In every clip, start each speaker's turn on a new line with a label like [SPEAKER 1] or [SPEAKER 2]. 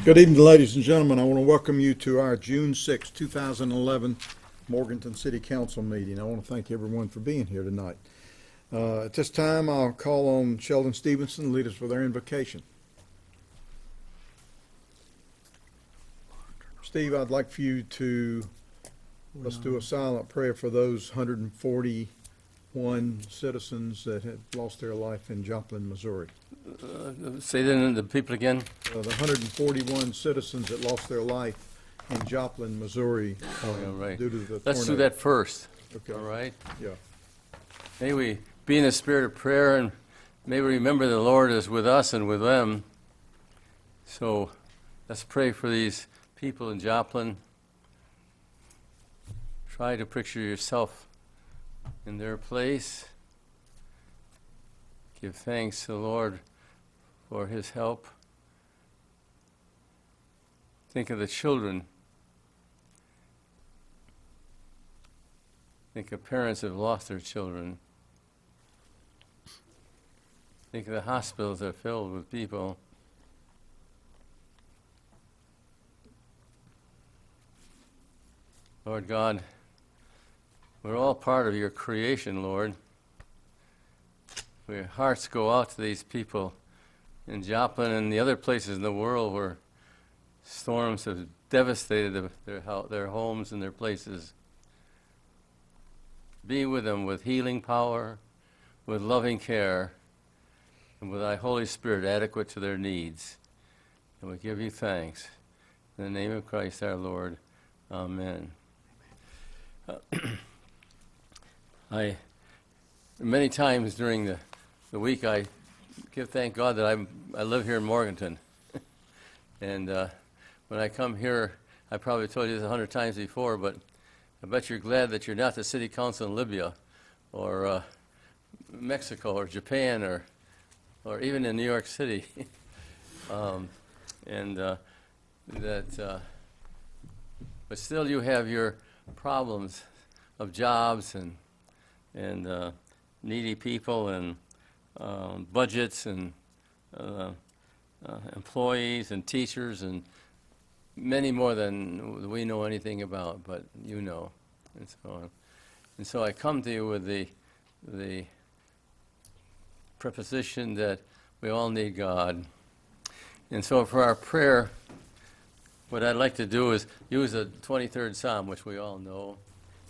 [SPEAKER 1] Good evening, ladies and gentlemen. I want to welcome you to our June 6, 2011 Morganton City Council meeting. I want to thank everyone for being here tonight. At this time, I'll call on Sheldon Stevenson to lead us with our invocation. Steve, I'd like for you to let's do a silent prayer for those 141 citizens that had lost their life in Joplin, Missouri.
[SPEAKER 2] Say that to the people again.
[SPEAKER 1] The 141 citizens that lost their life in Joplin, Missouri,
[SPEAKER 2] Right.
[SPEAKER 1] due to the
[SPEAKER 2] Let's
[SPEAKER 1] tornado.
[SPEAKER 2] do that first.
[SPEAKER 1] Okay.
[SPEAKER 2] All right.
[SPEAKER 1] Yeah.
[SPEAKER 2] May we be in the spirit of prayer, and may we remember the Lord is with us and with them. So let's pray for these people in Joplin. Try to picture yourself in their place. Give thanks to the Lord for his help. Think of the children. Think of parents who have lost their children. Think of the hospitals that are filled with people. Lord God, we're all part of your creation, Lord. Our hearts go out to these people in Joplin and the other places in the world where storms have devastated their homes and their places. Be with them with healing power, with loving care, and with thy Holy Spirit adequate to their needs. And we give you thanks. In the name of Christ our Lord. Amen. Many times during the week I thank God that I live here in Morganton. And when I come here, I probably told you this 100 times before, but I bet you're glad that you're not the city council in Libya or Mexico or Japan or even in New York City. But still you have your problems of jobs and needy people and budgets and employees and teachers and many more than we know anything about, but you know, and so on. And so I come to you with the preposition that we all need God. And so for our prayer, what I'd like to do is use the 23rd Psalm, which we all know,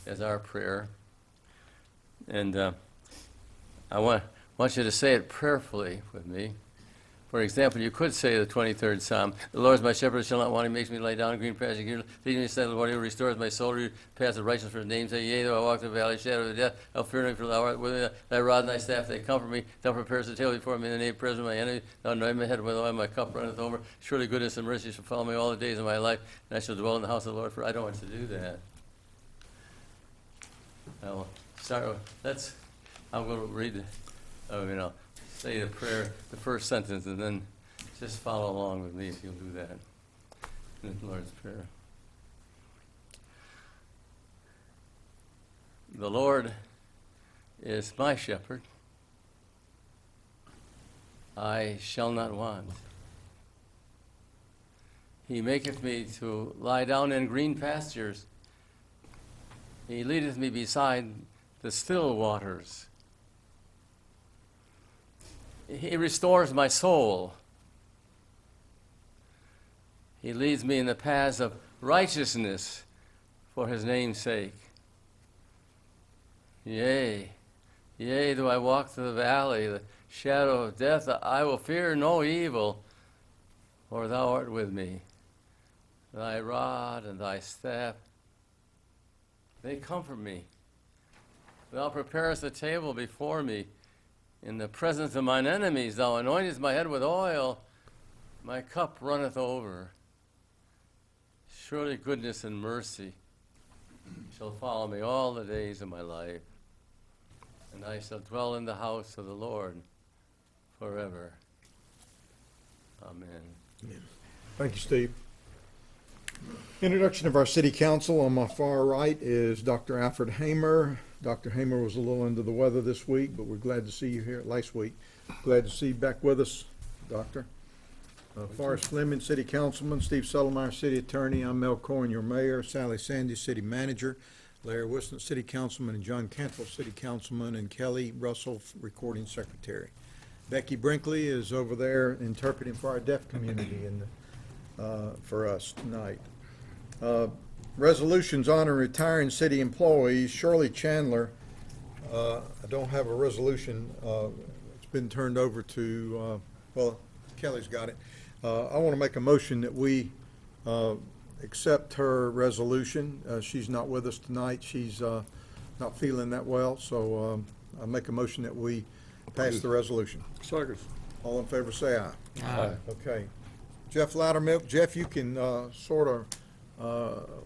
[SPEAKER 2] as our prayer. And I want you to say it prayerfully with me. For example, you could say the 23rd Psalm, "The Lord is my shepherd, shall not want. He makes me lie down in green pastures. He leads me beside the water. He restores my soul. He paths of righteousness for his name's sake. Yea, though I walk through the valley of the shadow of death, I'll fear no evil, for thou art with me. Thy rod and thy staff, they comfort me. Thou preparest the table before me in the name of my enemy. Thou anointest my head with oil, my cup runneth over. Surely goodness and mercy shall follow me all the days of my life, and I shall dwell in the house of the Lord." For I don't want to do that. I'll start. I'm going to read. Say the prayer, the first sentence, and then just follow along with me if you'll do that in the Lord's Prayer. The Lord is my shepherd. I shall not want. He maketh me to lie down in green pastures. He leadeth me beside the still waters. He restores my soul. He leads me in the paths of righteousness for his name's sake. Yea, though I walk through the valley, the shadow of death, I will fear no evil, for thou art with me. Thy rod and thy staff, they comfort me. Thou preparest a table before me in the presence of mine enemies. Thou anointest my head with oil. My cup runneth over. Surely goodness and mercy shall follow me all the days of my life, and I shall dwell in the house of the Lord forever. Amen.
[SPEAKER 1] Amen. Thank you, Steve. Introduction of our city council. On my far right is Dr. Alfred Hamer. Dr. Hamer was a little under the weather this week, but we're glad to see you here last week. Glad to see you back with us, Doctor. Forrest Fleming, City Councilman, Steve Suttlemeyer, City Attorney, I'm Mel Cohen, your Mayor, Sally Sandy, City Manager, Larry Wilson, City Councilman, and John Cantle, City Councilman, and Kelly Russell, Recording Secretary. Becky Brinkley is over there interpreting for our deaf community for us tonight. Resolutions honoring retiring city employees. Shirley Chandler, I don't have a resolution. It's been turned over to, well, Kelly's got it. I want to make a motion that we accept her resolution. She's not with us tonight. She's not feeling that well, so I make a motion that we pass the resolution.
[SPEAKER 3] Second.
[SPEAKER 1] All in favor say aye.
[SPEAKER 3] Aye.
[SPEAKER 1] Okay. Jeff Loudermilk. Jeff, you can sort of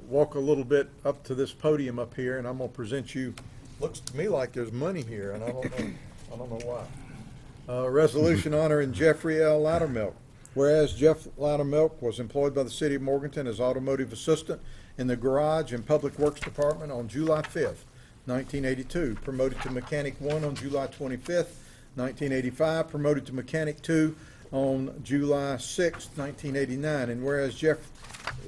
[SPEAKER 1] walk a little bit up to this podium up here, and I'm going to present you. Looks to me like there's money here, and I don't know why. Resolution honoring Jeffrey L. Loudermilk. Whereas Jeff Loudermilk was employed by the City of Morganton as automotive assistant in the Garage and Public Works Department on July 5th, 1982. Promoted to Mechanic 1 on July 25th, 1985. Promoted to Mechanic 2 on July 6th, 1989. And whereas Jeff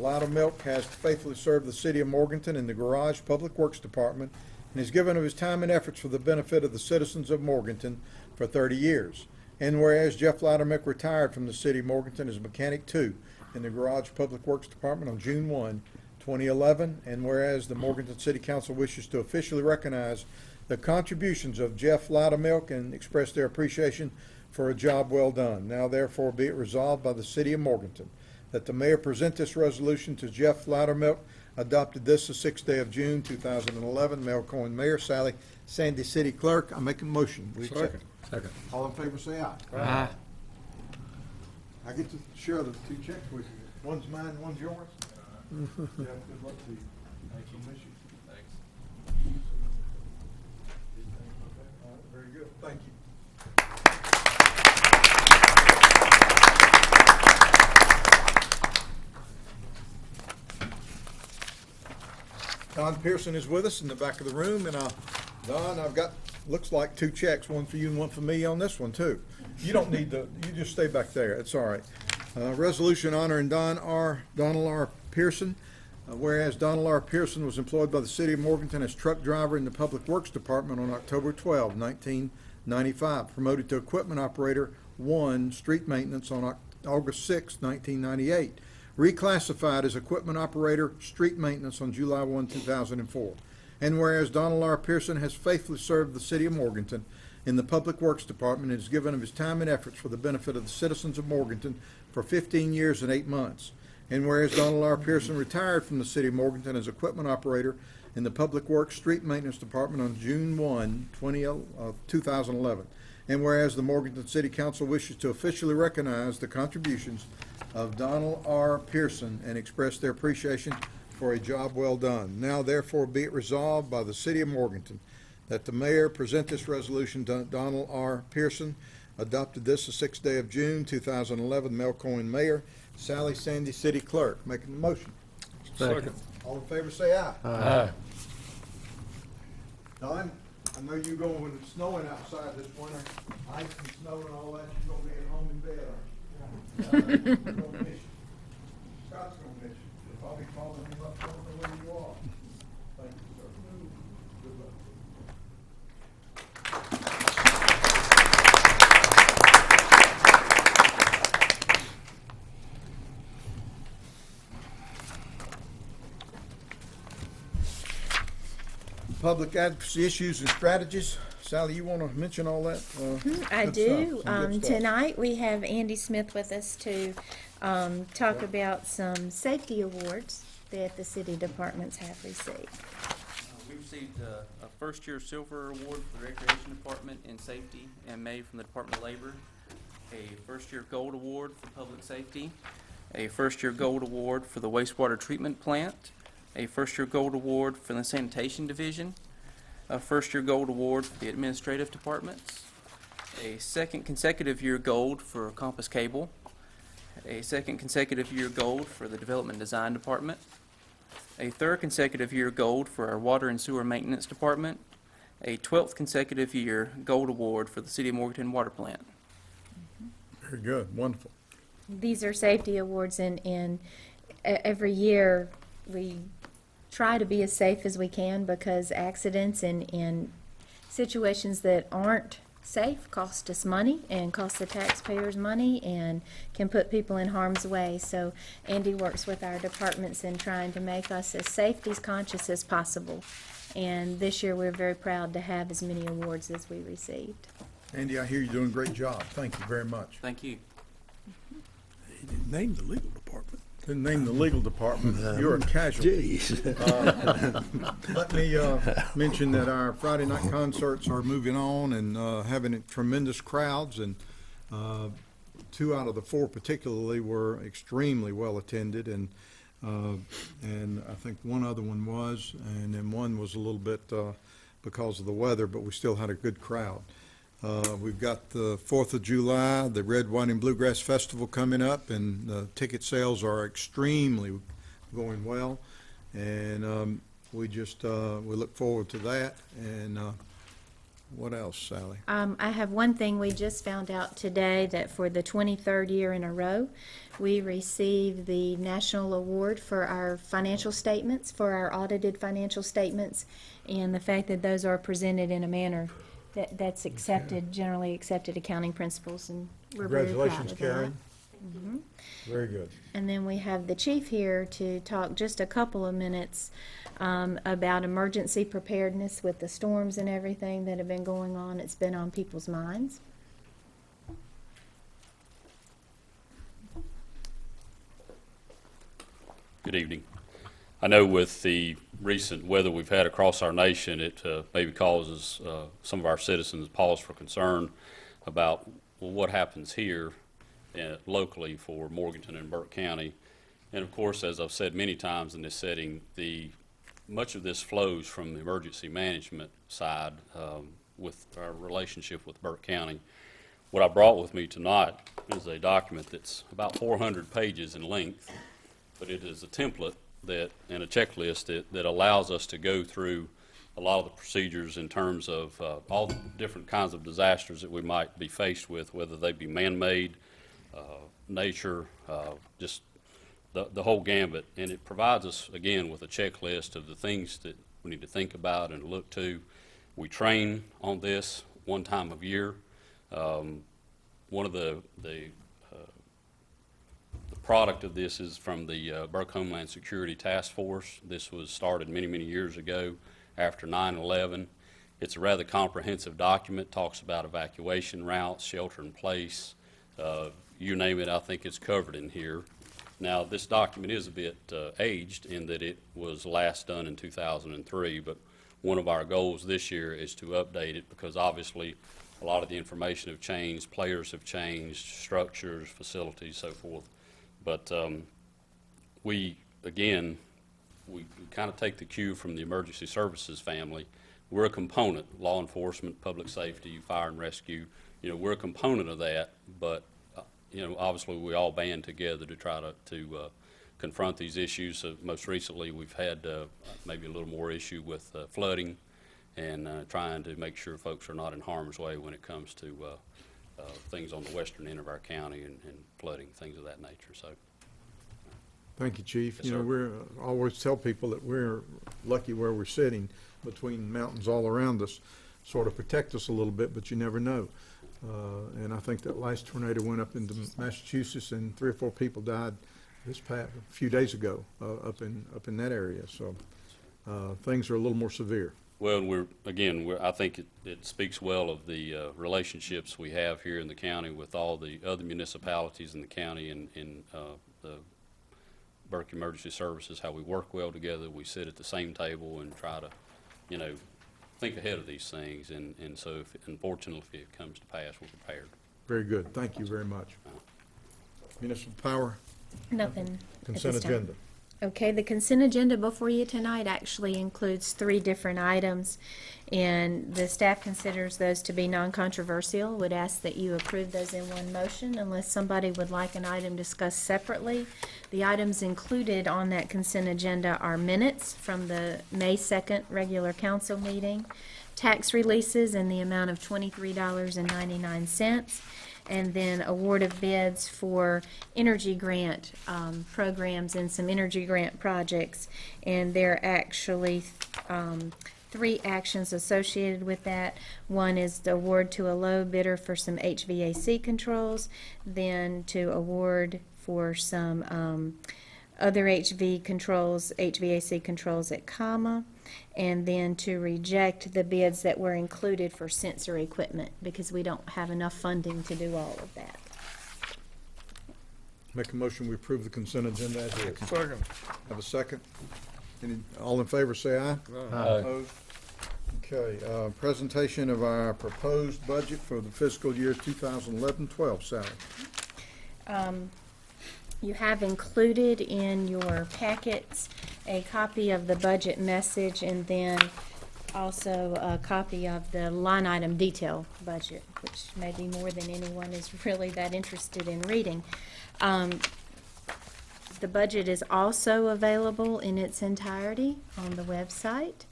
[SPEAKER 1] Loudermilk has faithfully served the City of Morganton in the Garage Public Works Department and has given of his time and efforts for the benefit of the citizens of Morganton for 30 years. And whereas Jeff Loudermilk retired from the City of Morganton as Mechanic 2 in the Garage Public Works Department on June 1, 2011. And whereas the Morganton City Council wishes to officially recognize the contributions of Jeff Loudermilk and express their appreciation for a job well done. Now therefore be it resolved by the City of Morganton that the mayor present this resolution to Jeff Loudermilk, adopted this the 6th day of June, 2011. Mel Cohen, Mayor. Sally Sandy, City Clerk. I make a motion. We accept it.
[SPEAKER 3] Second.
[SPEAKER 1] All in favor say aye.
[SPEAKER 3] Aye.
[SPEAKER 1] I get to share the two checks with you. One's mine, one's yours. Yeah, good luck to you. Thank you. Miss you. Thanks. All right, very good. Thank you. Don Pearson is with us in the back of the room, and Don, I've got, looks like two checks, one for you and one for me on this one too. You don't need you just stay back there, it's all right. Resolution honoring Donald R. Pearson. Whereas Donald R. Pearson was employed by the City of Morganton as truck driver in the Public Works Department on October 12, 1995. Promoted to Equipment Operator 1, Street Maintenance on August 6, 1998. Reclassified as Equipment Operator, Street Maintenance on July 1, 2004. And whereas Donald R. Pearson has faithfully served the City of Morganton in the Public Works Department and has given of his time and efforts for the benefit of the citizens of Morganton for 15 years and 8 months. And whereas Donald R. Pearson retired from the City of Morganton as Equipment Operator in the Public Works Street Maintenance Department on June 1, 2011. And whereas the Morganton City Council wishes to officially recognize the contributions of Donald R. Pearson and express their appreciation for a job well done. Now therefore be it resolved by the City of Morganton that the mayor present this resolution to Donald R. Pearson, adopted this the 6th day of June, 2011. Mel Cohen, Mayor. Sally Sandy, City Clerk. Making the motion.
[SPEAKER 3] Second.
[SPEAKER 1] All in favor say aye.
[SPEAKER 3] Aye.
[SPEAKER 1] Don, I know you're going when it's snowing outside this winter, ice and snow and all that, you're gonna be at home in bed, aren't you? We're gonna miss you. Scott's gonna miss you. We'll probably calling him up, don't know where you are. Thank you, sir. Good luck. Public advocacy issues and strategies. Sally, you want to mention all that?
[SPEAKER 4] I
[SPEAKER 1] Good
[SPEAKER 4] do.
[SPEAKER 1] stuff, some good stuff.
[SPEAKER 4] Tonight we have Andy Smith with us to talk about some safety awards that the city departments have received.
[SPEAKER 5] We received a first-year silver award for the Recreation Department in safety in May from the Department of Labor, a first-year gold award for public safety, a first-year gold award for the wastewater treatment plant, a first-year gold award for the sanitation division, a first-year gold award for the administrative departments, a second consecutive year gold for Compass Cable, a second consecutive year gold for the development design department, a third consecutive year gold for our water and sewer maintenance department, a 12th consecutive year gold award for the City of Morganton water plant.
[SPEAKER 1] Very good, wonderful.
[SPEAKER 4] these are safety awards, and every year we try to be as safe as we can, because accidents and situations that aren't safe cost us money and cost the taxpayers money and can put people in harm's way. So Andy works with our departments in trying to make us as safety conscious as possible. And this year we're very proud to have as many awards as we received.
[SPEAKER 1] Andy, I hear you're doing a great job. Thank you very much.
[SPEAKER 5] Thank you.
[SPEAKER 3] He didn't name the legal department.
[SPEAKER 1] Didn't name the legal department. You're a casualty.
[SPEAKER 3] Jeez.
[SPEAKER 1] Let me mention that our Friday night concerts are moving on and having tremendous crowds, and 2 out of the 4 particularly were extremely well attended, and I think one other one was, and then one was a little bit because of the weather, but we still had a good crowd. We've got the 4th of July, the Red, White, and Bluegrass Festival coming up, and the ticket sales are extremely going well. And we look forward to that. And what else, Sally?
[SPEAKER 4] I have one thing. We just found out today that for the 23rd year in a row, we received the National Award for our financial statements, for our audited financial statements, and the fact that those are presented in a manner that's accepted, generally accepted accounting principles, and we're very proud of that.
[SPEAKER 1] Congratulations, Karen. Very good.
[SPEAKER 4] And then we have the chief here to talk just a couple of minutes about emergency preparedness with the storms and everything that have been going on. It's been on people's minds.
[SPEAKER 6] Good evening. I know with the recent weather we've had across our nation, it maybe causes some of our citizens pause for concern about, well, what happens here locally for Morganton and Burke County. And of course, as I've said many times in this setting, much of this flows from the emergency management side with our relationship with Burke County. What I brought with me tonight is a document that's about 400 pages in length, but it is a template and a checklist that allows us to go through a lot of the procedures in terms of all the different kinds of disasters that we might be faced with, whether they be man-made, nature, just the whole gambit. And it provides us, again, with a checklist of the things that we need to think about and look to. We train on this one time of year. One of the product of this is from the Burke Homeland Security Task Force. This was started many, many years ago after 9/11. It's a rather comprehensive document, talks about evacuation routes, shelter in place, you name it, I think it's covered in here. Now, this document is a bit aged in that it was last done in 2003, but one of our goals this year is to update it, because obviously a lot of the information have changed, players have changed, structures, facilities, so forth. But we kind of take the cue from the emergency services family. We're a component, law enforcement, public safety, fire and rescue, we're a component of that, but obviously we all band together to try to confront these issues. Most recently we've had maybe a little more issue with flooding, and trying to make sure folks are not in harm's way when it comes to things on the western end of our county and flooding, things of that nature. So,
[SPEAKER 1] Thank you, Chief.
[SPEAKER 6] Yes, sir.
[SPEAKER 1] We're I always tell people that we're lucky where we're sitting between mountains all around us, sort of protect us a little bit, but you never know. And I think that last tornado went up into Massachusetts, and 3 or 4 people died a few days ago up in that area. So things are a little more severe.
[SPEAKER 6] well, I think it speaks well of the relationships we have here in the county with all the other municipalities in the county and the Burke Emergency Services, how we work well together. We sit at the same table and try to, think ahead of these things. And so, unfortunately, if it comes to pass, we're prepared.
[SPEAKER 1] Very good. Thank you very much. Municipal Power,
[SPEAKER 4] Nothing at
[SPEAKER 1] consent
[SPEAKER 4] this time.
[SPEAKER 1] agenda.
[SPEAKER 4] Okay, the consent agenda before you tonight actually includes 3 different items, and the staff considers those to be non-controversial. Would ask that you approve those in one motion unless somebody would like an item discussed separately. The items included on that consent agenda are minutes from the May 2nd regular council meeting, tax releases in the amount of $23.99, and then award of bids for energy grant programs and some energy grant projects. And there are actually 3 actions associated with that. One is the award to a low bidder for some HVAC controls, then to award for some other HVAC controls at comma, and then to reject the bids that were included for sensor equipment because we don't have enough funding to do all of that.
[SPEAKER 1] Make a motion, we approve the consent agenda as is.
[SPEAKER 3] Second.
[SPEAKER 1] Have a second? All in favor, say aye. Opposed? Okay, presentation of our proposed budget for the fiscal year 2011-12, Sally.
[SPEAKER 4] You have included in your packets a copy of the budget message and then also a copy of the line item detail budget, which may be more than anyone is really that interested in reading. The budget is also available in its entirety on the website.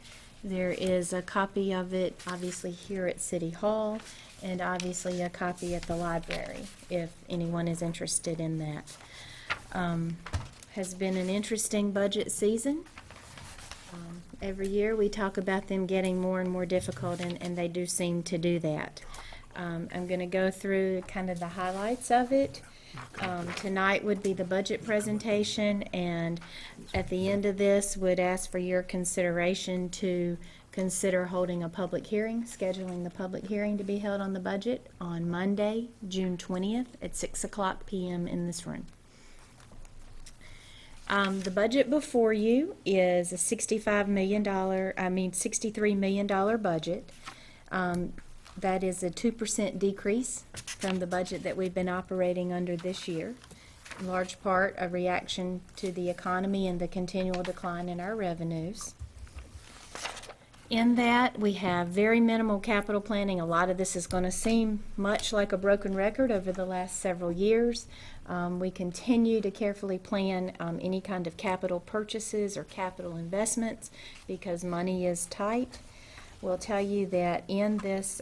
[SPEAKER 4] There is a copy of it obviously here at City Hall and obviously a copy at the library if anyone is interested in that. Has been an interesting budget season. Every year we talk about them getting more and more difficult, and they do seem to do that. I'm going to go through kind of the highlights of it. Tonight would be the budget presentation, and at the end of this would ask for your consideration to consider holding a public hearing, scheduling the public hearing to be held on the budget on Monday, June 20th at 6:00 p.m. in this room. The budget before you is a $63 million budget. That is a 2% decrease from the budget that we've been operating under this year. In large part a reaction to the economy and the continual decline in our revenues. In that, we have very minimal capital planning. A lot of this is going to seem much like a broken record over the last several years. We continue to carefully plan any kind of capital purchases or capital investments because money is tight. We'll tell you that in this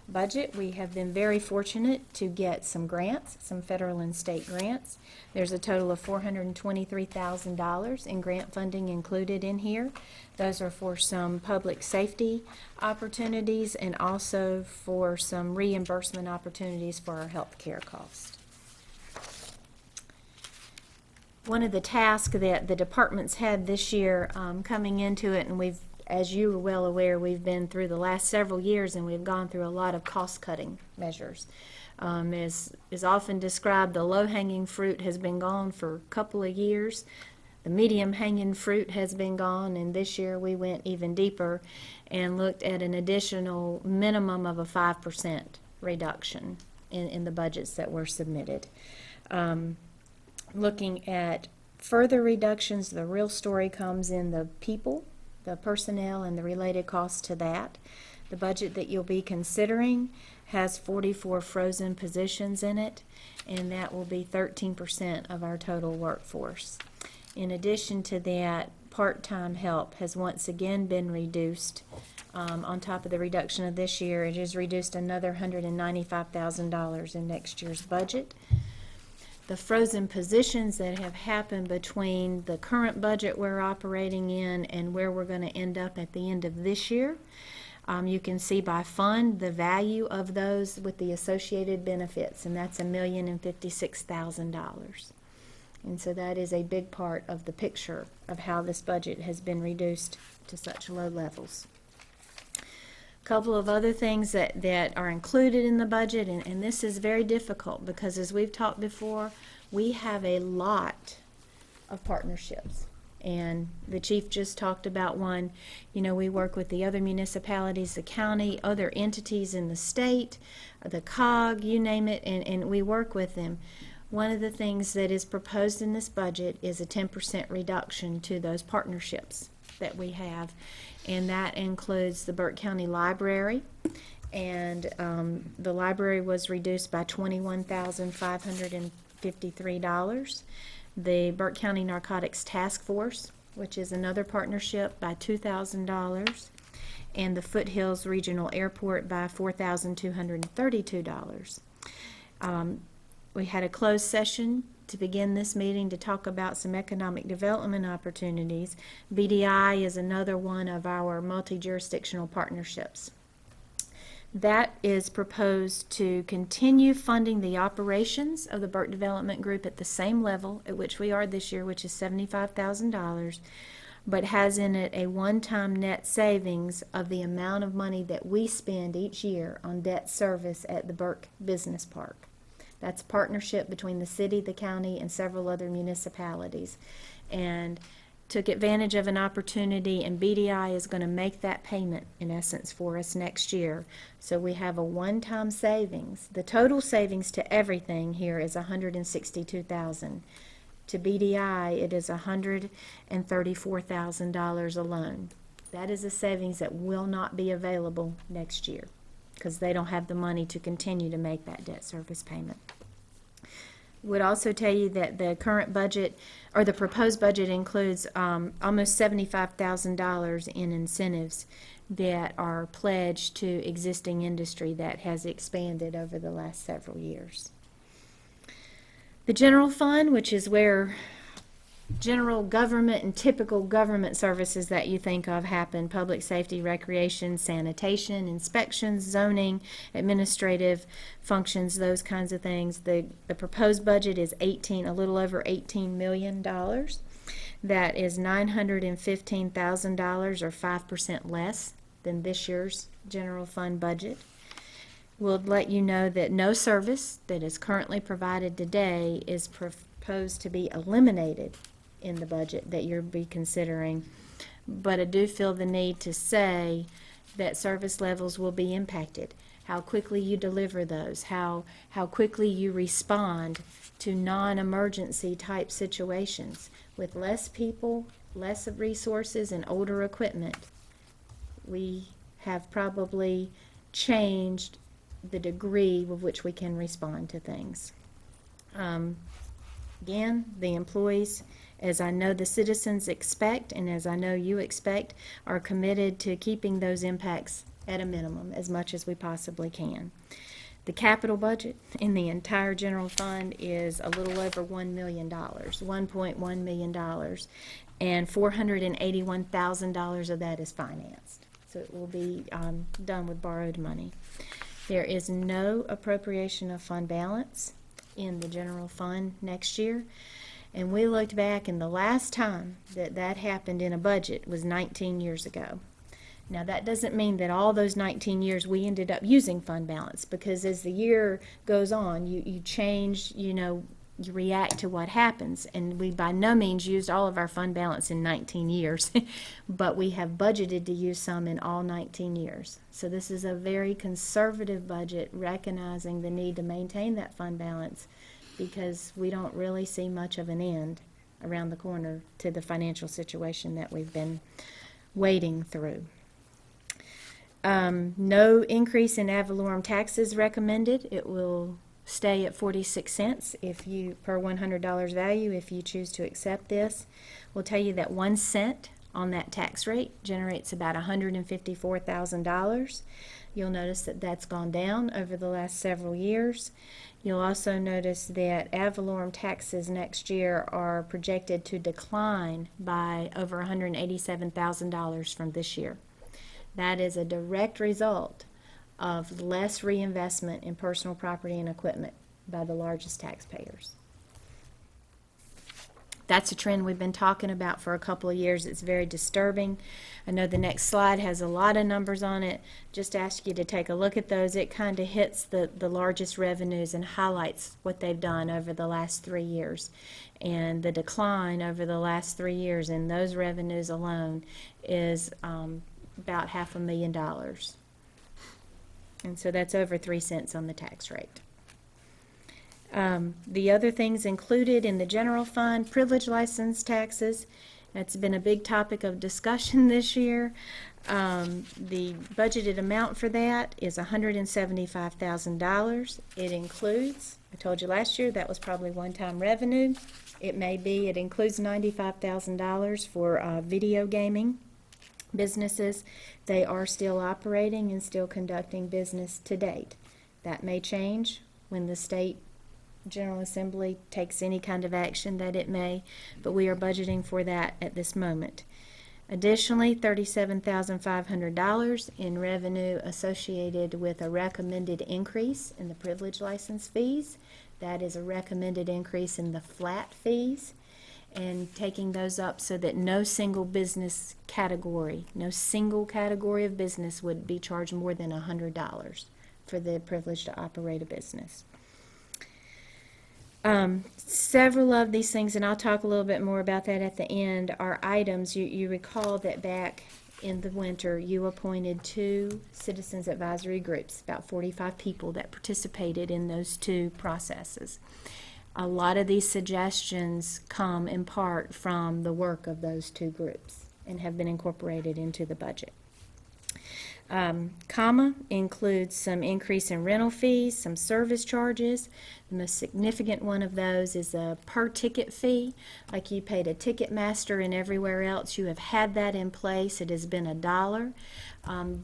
[SPEAKER 4] budget, we have been very fortunate to get some grants, some federal and state grants. There's a total of $423,000 in grant funding included in here. Those are for some public safety opportunities and also for some reimbursement opportunities for our health care costs. One of the tasks that the departments had this year coming into it, and we've, as you are well aware, we've been through the last several years and we've gone through a lot of cost-cutting measures. As is often described, the low-hanging fruit has been gone for a couple of years. The medium-hanging fruit has been gone, and this year we went even deeper and looked at an additional minimum of a 5% reduction in the budgets that were submitted. Looking at further reductions, the real story comes in the people, the personnel, and the related costs to that. The budget that you'll be considering has 44 frozen positions in it, and that will be 13% of our total workforce. In addition to that, part-time help has once again been reduced. On top of the reduction of this year, it has reduced another $195,000 in next year's budget. The frozen positions that have happened between the current budget we're operating in and where we're going to end up at the end of this year, you can see by fund the value of those with the associated benefits, and that's $1,056,000. And so that is a big part of the picture of how this budget has been reduced to such low levels. A couple of other things that are included in the budget, and this is very difficult because as we've talked before, we have a lot of partnerships. And the chief just talked about one. You know, we work with the other municipalities, the county, other entities in the state, the COG, you name it, and we work with them. One of the things that is proposed in this budget is a 10% reduction to those partnerships that we have, and that includes the Burke County Library, and the library was reduced by $21,553. The Burke County Narcotics Task Force, which is another partnership, by $2,000, and the Foothills Regional Airport by $4,232. We had a closed session to begin this meeting to talk about some economic development opportunities. BDI is another one of our multi-jurisdictional partnerships. That is proposed to continue funding the operations of the Burke Development Group at the same level at which we are this year, which is $75,000, but has in it a one-time net savings of the amount of money that we spend each year on debt service at the Burke Business Park. That's a partnership between the city, the county, and several other municipalities. And took advantage of an opportunity, and BDI is going to make that payment, in essence, for us next year. So we have a one-time savings. The total savings to everything here is $162,000. To BDI, it is $134,000 alone. That is a savings that will not be available next year, because they don't have the money to continue to make that debt service payment. Would also tell you that the current budget, or the proposed budget, includes almost $75,000 in incentives that are pledged to existing industry that has expanded over the last several years. The general fund, which is where general government and typical government services that you think of happen: public safety, recreation, sanitation, inspections, zoning, administrative functions, those kinds of things. The proposed budget is a little over $18 million. That is $915,000, or 5% less than this year's general fund budget. We'll let you know that no service that is currently provided today is proposed to be eliminated in the budget that you'll be considering, but I do feel the need to say that service levels will be impacted. How quickly you deliver those, how quickly you respond to non-emergency type situations. With less people, less resources, and older equipment, we have probably changed the degree with which we can respond to things. Again, the employees, as I know the citizens expect, and as I know you expect, are committed to keeping those impacts at a minimum as much as we possibly can. The capital budget in the entire general fund is a little over $1 million, $1.1 million, and $481,000 of that is financed. So it will be done with borrowed money. There is no appropriation of fund balance in the general fund next year. And we looked back, and the last time that happened in a budget was 19 years ago. Now, that doesn't mean that all those 19 years we ended up using fund balance, because as the year goes on, you change, you react to what happens. And we by no means used all of our fund balance in 19 years, but we have budgeted to use some in all 19 years. So this is a very conservative budget, recognizing the need to maintain that fund balance, because we don't really see much of an end around the corner to the financial situation that we've been wading through. No increase in ad valorem taxes recommended. It will stay at 46 cents per $100 value if you choose to accept this. We'll tell you that 1 cent on that tax rate generates about $154,000. You'll notice that that's gone down over the last several years. You'll also notice that ad valorem taxes next year are projected to decline by over $187,000 from this year. That is a direct result of less reinvestment in personal property and equipment by the largest taxpayers. That's a trend we've been talking about for a couple of years. It's very disturbing. I know the next slide has a lot of numbers on it. Just ask you to take a look at those. It kind of hits the largest revenues and highlights what they've done over the last 3 years. And the decline over the last 3 years in those revenues alone is about $500,000. And so that's over 3 cents on the tax rate. The other things included in the general fund: privilege license taxes. That's been a big topic of discussion this year. The budgeted amount for that is $175,000. It includes, I told you last year, that was probably one-time revenue. It may be, it includes $95,000 for video gaming businesses. They are still operating and still conducting business to date. That may change when the state General Assembly takes any kind of action that it may, but we are budgeting for that at this moment. Additionally, $37,500 in revenue associated with a recommended increase in the privilege license fees. That is a recommended increase in the flat fees, and taking those up so that no single category of business would be charged more than $100 for the privilege to operate a business. Several of these things, and I'll talk a little bit more about that at the end, are items. You recall that back in the winter, you appointed 2 citizens advisory groups, about 45 people that participated in those 2 processes. A lot of these suggestions come in part from the work of those 2 groups and have been incorporated into the budget. Comma includes some increase in rental fees, some service charges. The most significant one of those is a per ticket fee. Like you paid a Ticketmaster and everywhere else, you have had that in place. It has been $1.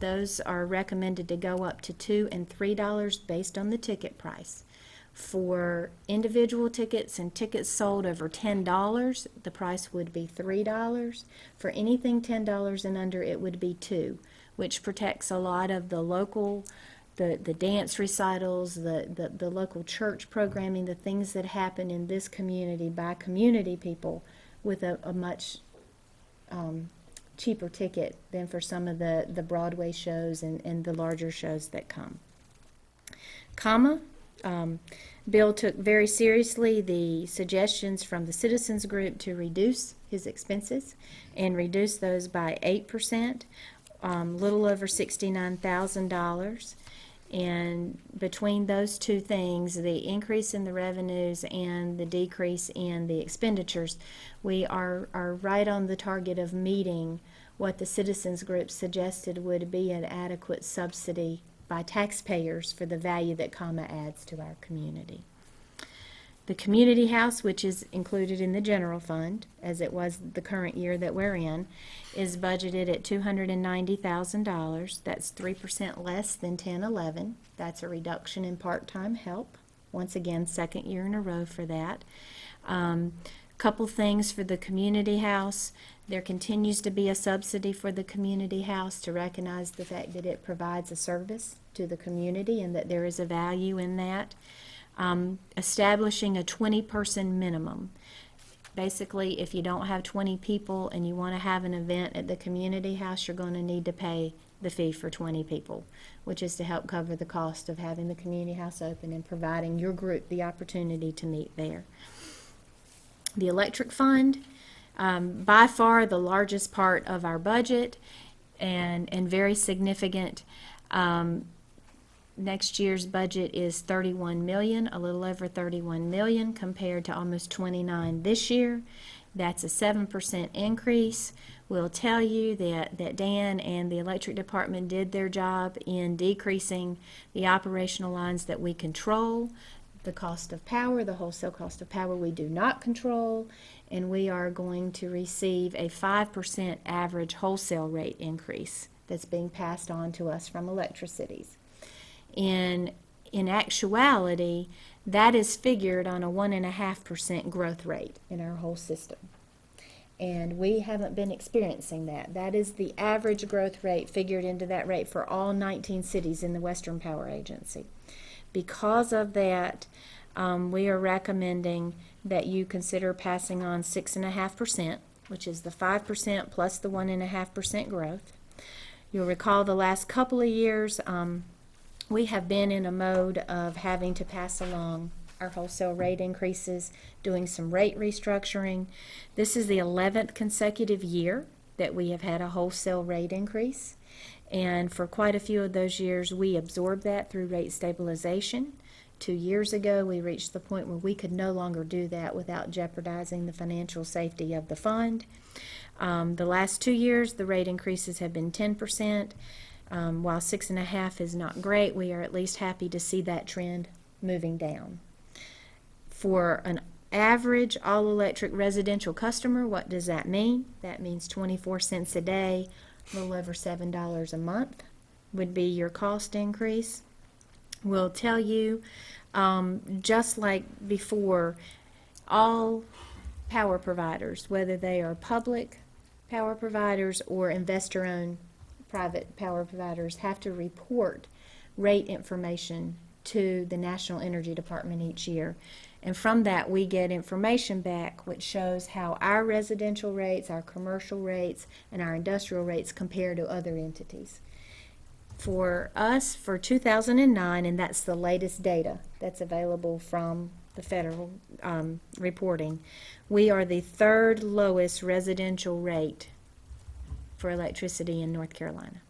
[SPEAKER 4] Those are recommended to go up to $2 and $3 based on the ticket price. For individual tickets and tickets sold over $10, the price would be $3. For anything $10 and under, it would be $2, which protects a lot of the local, the dance recitals, the local church programming, the things that happen in this community by community people with a much cheaper ticket than for some of the Broadway shows and the larger shows that come. Comma. Bill took very seriously the suggestions from the citizens group to reduce his expenses and reduce those by 8%, little over $69,000. And between those 2 things, the increase in the revenues and the decrease in the expenditures, we are right on the target of meeting what the citizens group suggested would be an adequate subsidy by taxpayers for the value that Comma adds to our community. The community house, which is included in the general fund, as it was the current year that we're in, is budgeted at $290,000. That's 3% less than 1011. That's a reduction in part-time help. Once again, second year in a row for that. Couple things for the community house. There continues to be a subsidy for the community house to recognize the fact that it provides a service to the community and that there is a value in that. Establishing a 20-person minimum. Basically, if you don't have 20 people and you want to have an event at the community house, you're going to need to pay the fee for 20 people, which is to help cover the cost of having the community house open and providing your group the opportunity to meet there. The electric fund, by far the largest part of our budget and very significant. Next year's budget is $31 million, a little over $31 million compared to almost $29 this year. That's a 7% increase. We'll tell you that Dan and the electric department did their job in decreasing the operational lines that we control. The cost of power, the wholesale cost of power, we do not control, and we are going to receive a 5% average wholesale rate increase that's being passed on to us from electricities. In actuality, that is figured on a 1.5% growth rate in our whole system. And we haven't been experiencing that. That is the average growth rate figured into that rate for all 19 cities in the Western Power Agency. Because of that, we are recommending that you consider passing on 6.5%, which is the 5% plus the 1.5% growth. You'll recall the last couple of years, we have been in a mode of having to pass along our wholesale rate increases, doing some rate restructuring. This is the 11th consecutive year that we have had a wholesale rate increase. And for quite a few of those years, we absorbed that through rate stabilization. 2 years ago, we reached the point where we could no longer do that without jeopardizing the financial safety of the fund. The last 2 years, the rate increases have been 10%. While 6.5% is not great, we are at least happy to see that trend moving down. For an average all-electric residential customer, what does that mean? That means 24 cents a day, a little over $7 a month would be your cost increase. will tell you, just like before, all power providers, whether they are public power providers or investor-owned private power providers, have to report rate information to the National Energy Department each year. And from that, we get information back which shows how our residential rates, our commercial rates, and our industrial rates compare to other entities. For us, for 2009, and that's the latest data that's available from the federal reporting, we are the third lowest residential rate for electricity in North Carolina.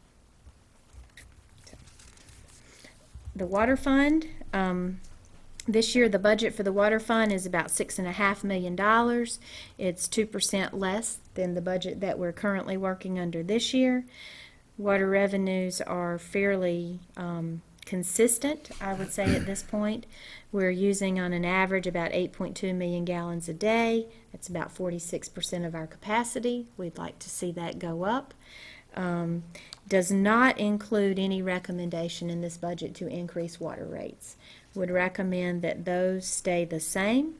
[SPEAKER 4] The water fund, this year the budget for the water fund is about $6.5 million. It's 2% less than the budget that we're currently working under this year. Water revenues are fairly consistent, I would say, at this point. We're using on an average about 8.2 million gallons a day. That's about 46% of our capacity. We'd like to see that go up. Does not include any recommendation in this budget to increase water rates. Would recommend that those stay the same.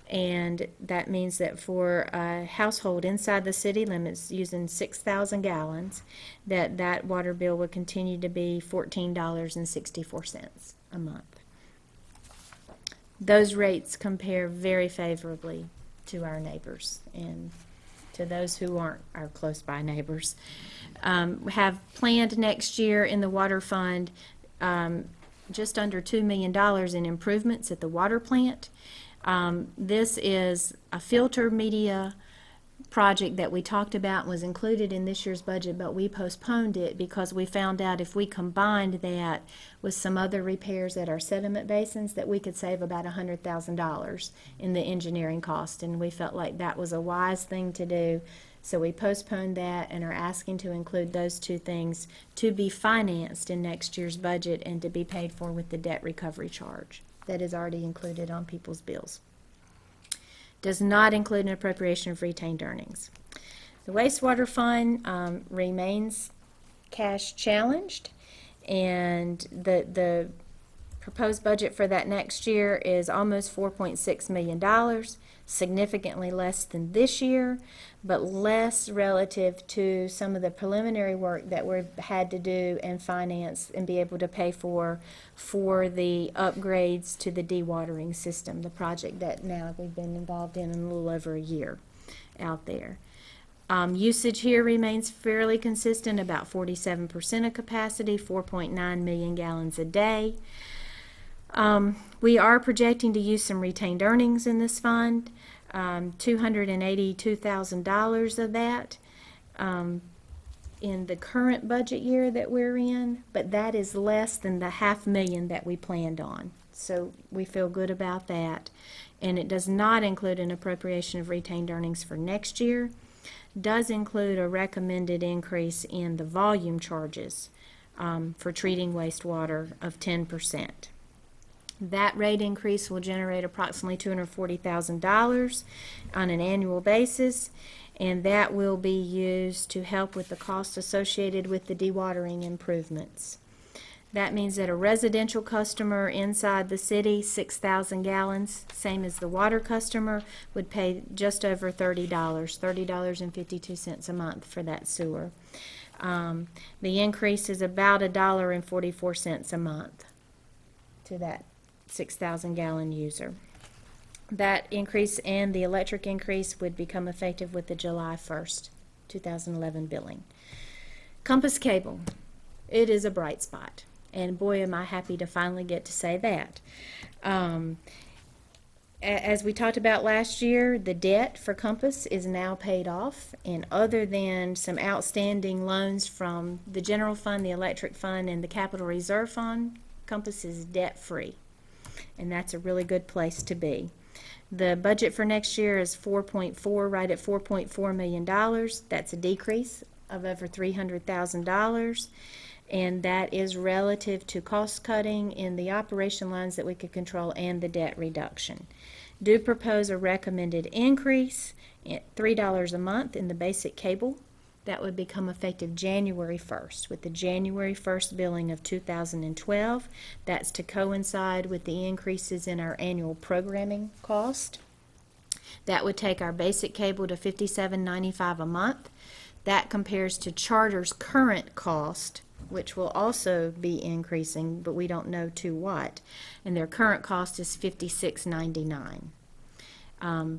[SPEAKER 4] And that means that for a household inside the city limits using 6,000 gallons, that water bill would continue to be $14.64 a month. Those rates compare very favorably to our neighbors and to those who aren't our close-by neighbors. We have planned next year in the water fund just under $2 million in improvements at the water plant. This is a filter media project that we talked about, was included in this year's budget, but we postponed it because we found out if we combined that with some other repairs at our sediment basins that we could save about $100,000 in the engineering cost, and we felt like that was a wise thing to do. So we postponed that and are asking to include those two things to be financed in next year's budget and to be paid for with the debt recovery charge that is already included on people's bills. Does not include an appropriation of retained earnings. The wastewater fund remains cash challenged, and the proposed budget for that next year is almost $4.6 million, significantly less than this year, but less relative to some of the preliminary work that we've had to do and finance and be able to pay for the upgrades to the dewatering system, the project that now we've been involved in a little over a year out there. Usage here remains fairly consistent, about 47% of capacity, 4.9 million gallons a day. We are projecting to use some retained earnings in this fund, $282,000 of that in the current budget year that we're in, but that is less than the $500,000 that we planned on. So we feel good about that. And it does not include an appropriation of retained earnings for next year. Does include a recommended increase in the volume charges for treating wastewater of 10%. That rate increase will generate approximately $240,000 on an annual basis, and that will be used to help with the costs associated with the dewatering improvements. That means that a residential customer inside the city, 6,000 gallons, same as the water customer, would pay just over $30.52 a month for that sewer. The increase is about $1.44 a month to that 6,000 gallon user. That increase and the electric increase would become effective with the July 1st, 2011 billing. Compass Cable, it is a bright spot, and boy am I happy to finally get to say that. As we talked about last year, the debt for Compass is now paid off, and other than some outstanding loans from the general fund, the electric fund, and the capital reserve fund, Compass is debt-free, and that's a really good place to be. The budget for next year is right at $4.4 million. That's a decrease of over $300,000, and that is relative to cost cutting in the operation lines that we could control and the debt reduction. Do propose a recommended increase at $3 a month in the basic cable That would become effective January 1st, with the January 1st billing of 2012. That's to coincide with the increases in our annual programming cost. That would take our basic cable to $57.95 a month. That compares to Charter's current cost, which will also be increasing, but we don't know to what. And their current cost is $56.99.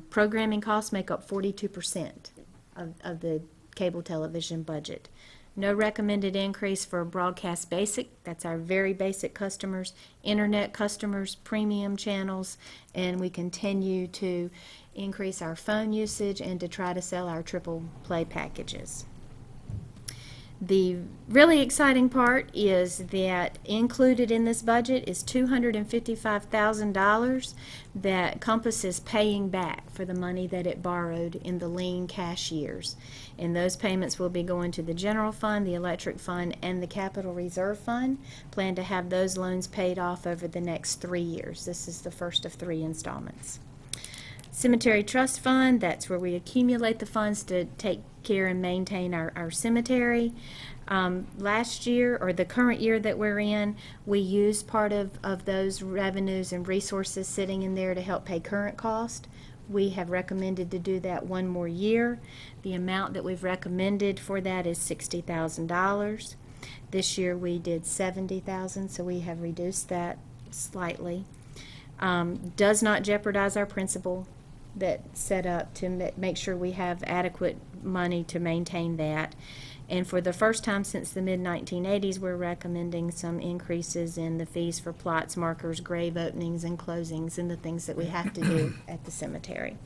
[SPEAKER 4] Programming costs make up 42% of the cable television budget. No recommended increase for broadcast basic, that's our very basic customers, internet customers, premium channels, and we continue to increase our phone usage and to try to sell our triple play packages. The really exciting part is that included in this budget is $255,000 that Compass is paying back for the money that it borrowed in the lean cash years. And those payments will be going to the general fund, the electric fund, and the capital reserve fund. Plan to have those loans paid off over the next 3 years. This is the first of 3 installments. Cemetery Trust Fund, that's where we accumulate the funds to take care and maintain our cemetery. Last year, or the current year that we're in, we used part of those revenues and resources sitting in there to help pay current cost. We have recommended to do that 1 more year. The amount that we've recommended for that is $60,000. This year we did $70,000, so we have reduced that slightly. Does not jeopardize our principal that's set up to make sure we have adequate money to maintain that. And for the first time since the mid-1980s, we're recommending some increases in the fees for plots, markers, grave openings, and closings, and the things that we have to do at the cemetery.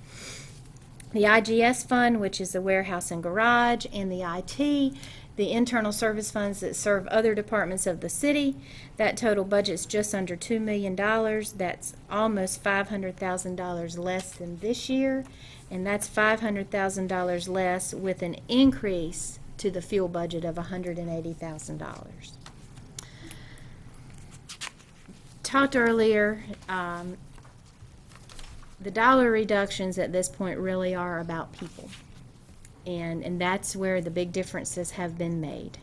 [SPEAKER 4] The IGS fund, which is the warehouse and garage, and the IT, the internal service funds that serve other departments of the city, that total budget's just under $2 million. That's almost $500,000 less than this year, and that's $500,000 less with an increase to the fuel budget of $180,000. Talked earlier, the dollar reductions at this point really are about people. And that's where the big differences have been made.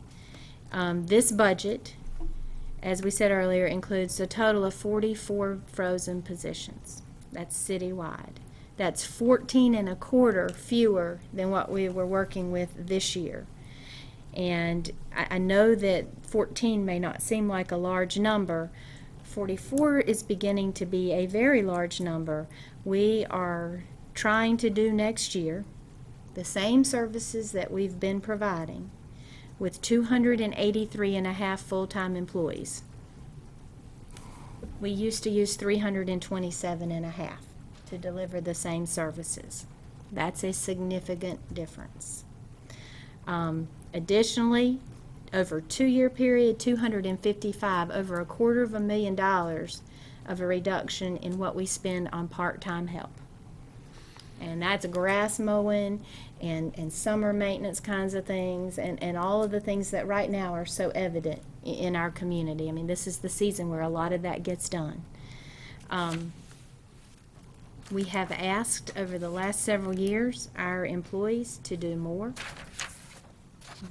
[SPEAKER 4] This budget, as we said earlier, includes a total of 44 frozen positions. That's citywide. That's 14 and a quarter fewer than what we were working with this year. And I know that 14 may not seem like a large number. 44 is beginning to be a very large number. We are trying to do next year the same services that we've been providing with 283 and a half full-time employees. We used to use 327 and a half to deliver the same services. That's a significant difference. Additionally, over a 2-year period, 255, over $250,000 of a reduction in what we spend on part-time help. And that's grass mowing and summer maintenance kinds of things and all of the things that right now are so evident in our community. I mean, this is the season where a lot of that gets done. We have asked over the last several years our employees to do more.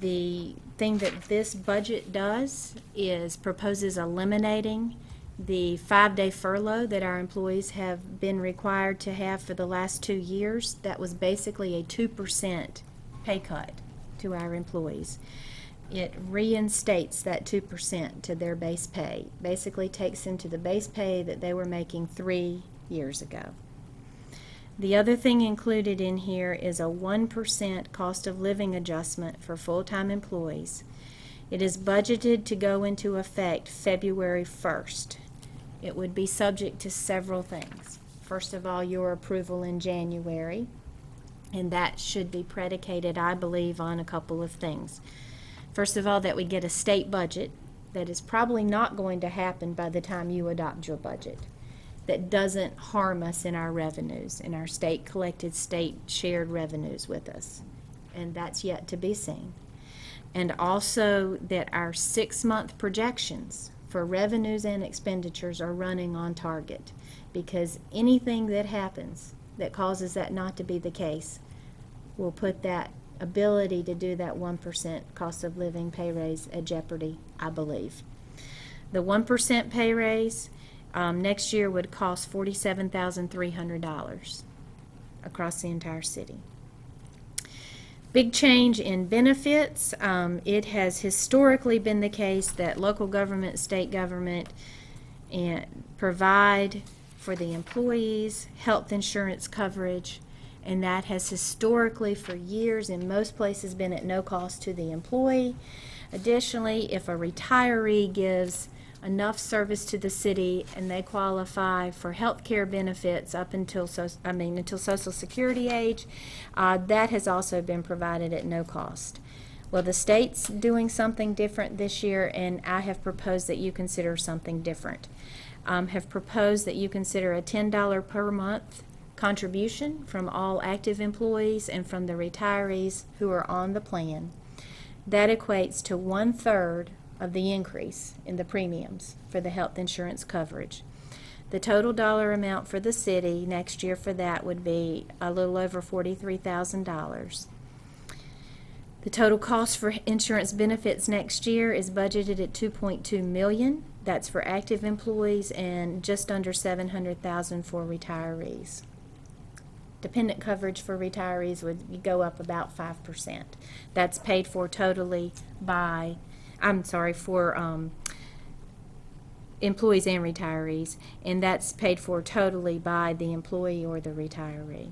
[SPEAKER 4] The thing that this budget does is proposes eliminating the 5-day furlough that our employees have been required to have for the last 2 years. That was basically a 2% pay cut to our employees. It reinstates that 2% to their base pay, basically takes them to the base pay that they were making 3 years ago. The other thing included in here is a 1% cost of living adjustment for full-time employees. It is budgeted to go into effect February 1st. It would be subject to several things. First of all, your approval in January, and that should be predicated, I believe, on a couple of things. First of all, that we get a state budget that is probably not going to happen by the time you adopt your budget, that doesn't harm us in our revenues, in our state collected, state shared revenues with us. And that's yet to be seen. And also that our 6-month projections for revenues and expenditures are running on target, because anything that happens that causes that not to be the case will put that ability to do that 1% cost of living pay raise at jeopardy, I believe. The 1% pay raise next year would cost $47,300 across the entire city. Big change in benefits. It has historically been the case that local government, state government, and provide for the employees health insurance coverage, and that has historically for years in most places been at no cost to the employee. Additionally, if a retiree gives enough service to the city and they qualify for health care benefits up until Social Security age, that has also been provided at no cost. Well, the state's doing something different this year, and I have proposed that you consider something different. Have proposed that you consider a $10 per month contribution from all active employees and from the retirees who are on the plan. That equates to 1/3 of the increase in the premiums for the health insurance coverage. The total dollar amount for the city next year for that would be a little over $43,000. The total cost for insurance benefits next year is budgeted at $2.2 million. That's for active employees and just under $700,000 for retirees. Dependent coverage for retirees would go up about 5%. That's paid for totally by, for employees and retirees, and that's paid for totally by the employee or the retiree.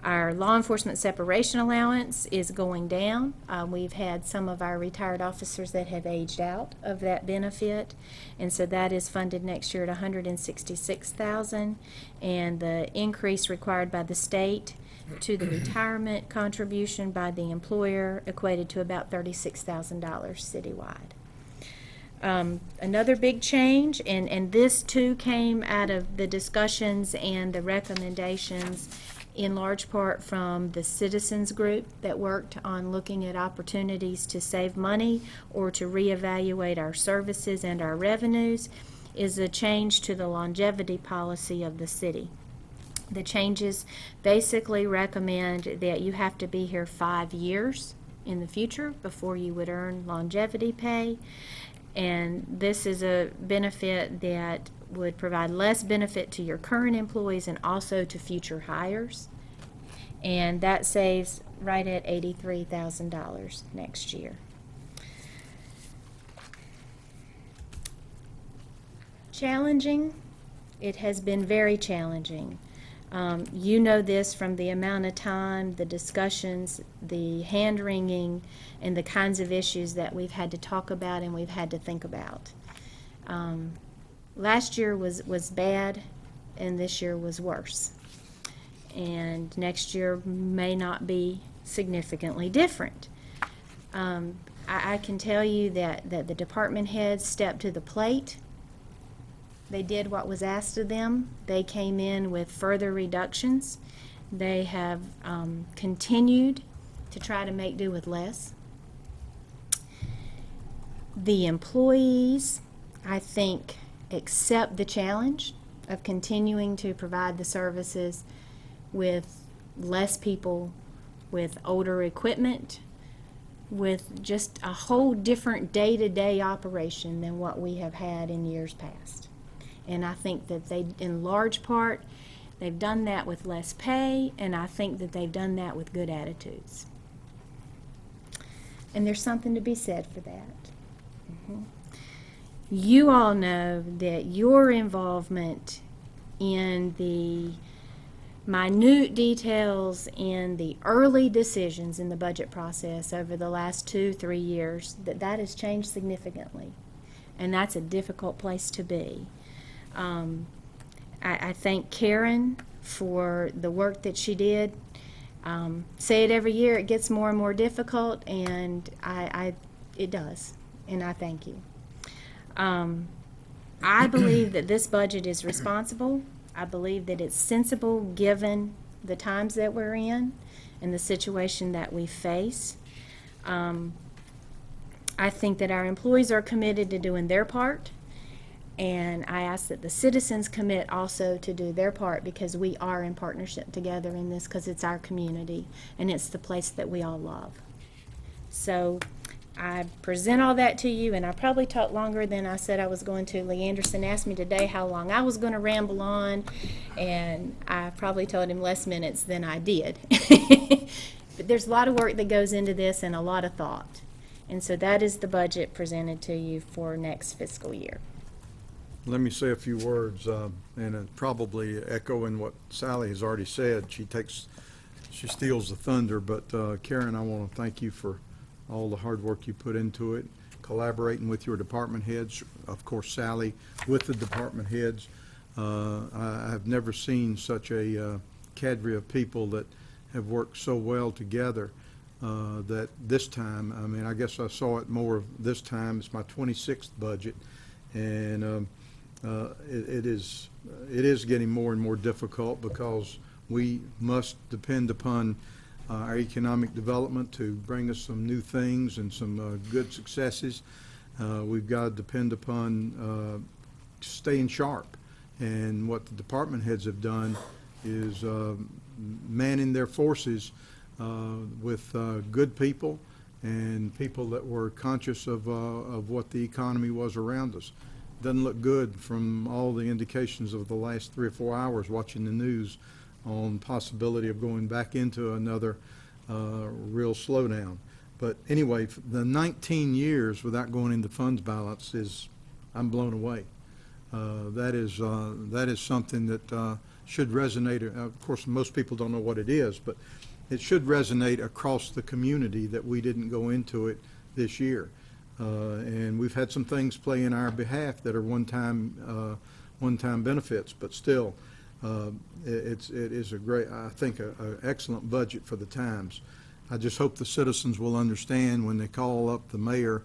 [SPEAKER 4] Our law enforcement separation allowance is going down. We've had some of our retired officers that have aged out of that benefit, and so that is funded next year at $166,000, and the increase required by the state to the retirement contribution by the employer equated to about $36,000 citywide. Another big change, and this too came out of the discussions and the recommendations in large part from the citizens group that worked on looking at opportunities to save money or to reevaluate our services and our revenues, is a change to the longevity policy of the city. The changes basically recommend that you have to be here 5 years in the future before you would earn longevity pay, and this is a benefit that would provide less benefit to your current employees and also to future hires, and that saves right at $83,000 next year. Challenging. It has been very challenging. You know this from the amount of time, the discussions, the hand-wringing, and the kinds of issues that we've had to talk about and we've had to think about. Last year was bad, and this year was worse. And next year may not be significantly different. I can tell you that the department heads stepped to the plate. They did what was asked of them. They came in with further reductions. They have continued to try to make do with less. The employees, I think, accept the challenge of continuing to provide the services with less people, with older equipment, with just a whole different day-to-day operation than what we have had in years past. And I think that they, in large part, they've done that with less pay, and I think that they've done that with good attitudes. And there's something to be said for that. You all know that your involvement in the minute details in the early decisions in the budget process over the last 2-3 years, that has changed significantly. And that's a difficult place to be. I thank Karen for the work that she did. Say it every year, it gets more and more difficult, and it does, and I thank you. I believe that this budget is responsible. I believe that it's sensible given the times that we're in and the situation that we face. I think that our employees are committed to doing their part. And I ask that the citizens commit also to do their part, because we are in partnership together in this, because it's our community and it's the place that we all love. So I present all that to you, and I probably talked longer than I said I was going to. Lee Anderson asked me today how long I was going to ramble on, and I probably told him less minutes than I did. But there's a lot of work that goes into this and a lot of thought. And so that is the budget presented to you for next fiscal year.
[SPEAKER 1] Let me say a few words, and probably echoing what Sally has already said. She steals the thunder, but Karen, I want to thank you for all the hard work you put into it, collaborating with your department heads, of course Sally with the department heads. I've never seen such a cadre of people that have worked so well together that this time, I mean, I guess I saw it more this time. It's my 26th budget, and it is getting more and more difficult because we must depend upon our economic development to bring us some new things and some good successes. We've got to depend upon staying sharp, and what the department heads have done is manning their forces with good people and people that were conscious of what the economy was around us. Doesn't look good from all the indications of the last 3 or 4 hours watching the news on possibility of going back into another real slowdown. But anyway, the 19 years without going into funds balance I'm blown away. That is something that should resonate. Of course, most people don't know what it is, but it should resonate across the community that we didn't go into it this year. And we've had some things play in our behalf that are one-time benefits, but still, it is a great, I think, an excellent budget for the times. I just hope the citizens will understand when they call up the mayor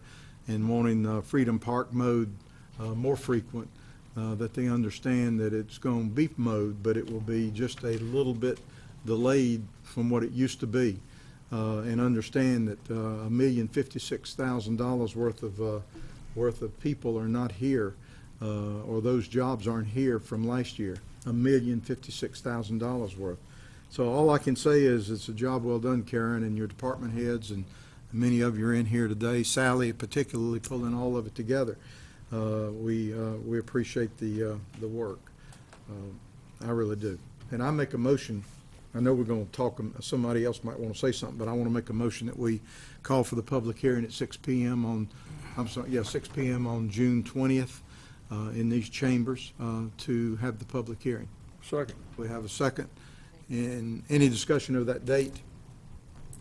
[SPEAKER 1] and wanting Freedom Park mode more frequent, that they understand that it's going to be mode, but it will be just a little bit delayed from what it used to be. And understand that $1,056,000 worth of people are not here, or those jobs aren't here from last year. $1,056,000 worth. So all I can say is it's a job well done, Karen, and your department heads, and many of you are in here today. Sally, particularly, pulling all of it together. We appreciate the work. I really do. And I make a motion. I know we're going to talk, somebody else might want to say something, but I want to make a motion that we call for the public hearing at 6 p.m. on, 6 p.m. on June 20th in these chambers to have the public hearing.
[SPEAKER 3] Second.
[SPEAKER 1] We have a second. And any discussion of that date?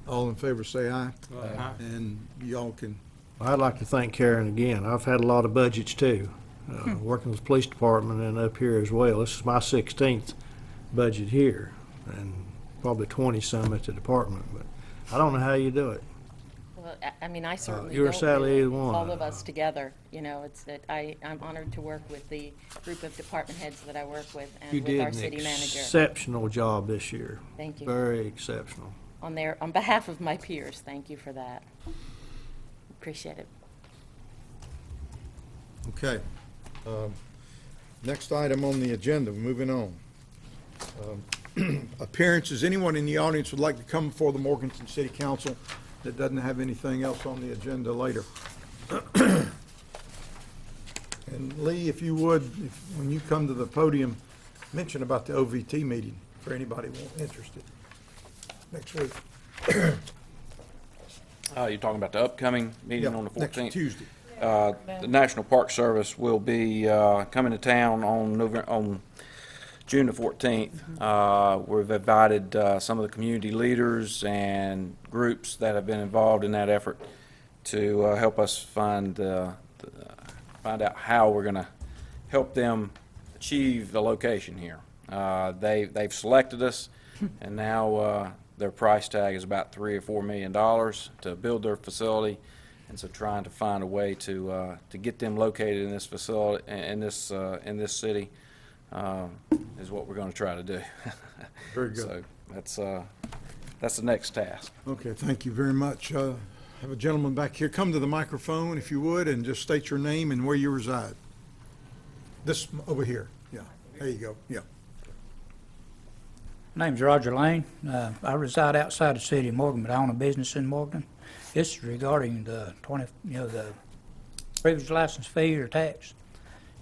[SPEAKER 1] All in favor say aye.
[SPEAKER 3] Aye.
[SPEAKER 1] And y'all can.
[SPEAKER 7] I'd like to thank Karen again. I've had a lot of budgets too, working with the police department and up here as well. This is my 16th budget here, and probably 20-some at the department, but I don't know how you do it.
[SPEAKER 8] Well, I mean, I certainly
[SPEAKER 7] you're
[SPEAKER 8] don't
[SPEAKER 7] sadly
[SPEAKER 8] really.
[SPEAKER 7] either one.
[SPEAKER 8] All of us together, you know, it's that I'm honored to work with the group of department heads that I work with
[SPEAKER 7] You
[SPEAKER 8] and
[SPEAKER 7] did
[SPEAKER 8] with our
[SPEAKER 7] an
[SPEAKER 8] city manager.
[SPEAKER 7] exceptional job this year.
[SPEAKER 8] Thank you.
[SPEAKER 7] Very exceptional.
[SPEAKER 8] On behalf of my peers, thank you for that. Appreciate it.
[SPEAKER 1] Okay. Next item on the agenda, moving on. Appearances. Anyone in the audience would like to come before the Morganton City Council that doesn't have anything else on the agenda later? And Lee, if you would, when you come to the podium, mention about the OVT meeting for anybody interested next week.
[SPEAKER 9] You're talking about the upcoming meeting on the 14th?
[SPEAKER 1] Next Tuesday.
[SPEAKER 9] The National Park Service will be coming to town on June the 14th. We've invited some of the community leaders and groups that have been involved in that effort to help us find out how we're going to help them achieve the location here. They've selected us, and now their price tag is about $3 or $4 million to build their facility. And so, trying to find a way to get them located in this facility, in this city, is what we're going to try to do.
[SPEAKER 1] Very good.
[SPEAKER 9] So that's the next task.
[SPEAKER 1] Okay, thank you very much. Have a gentleman back here. Come to the microphone if you would, and just state your name and where you reside. This, over here, yeah, there you go, yeah.
[SPEAKER 10] My name's Roger Lane. I reside outside the city of Morgan, but I own a business in Morgan. This is regarding the the privilege license fee or tax,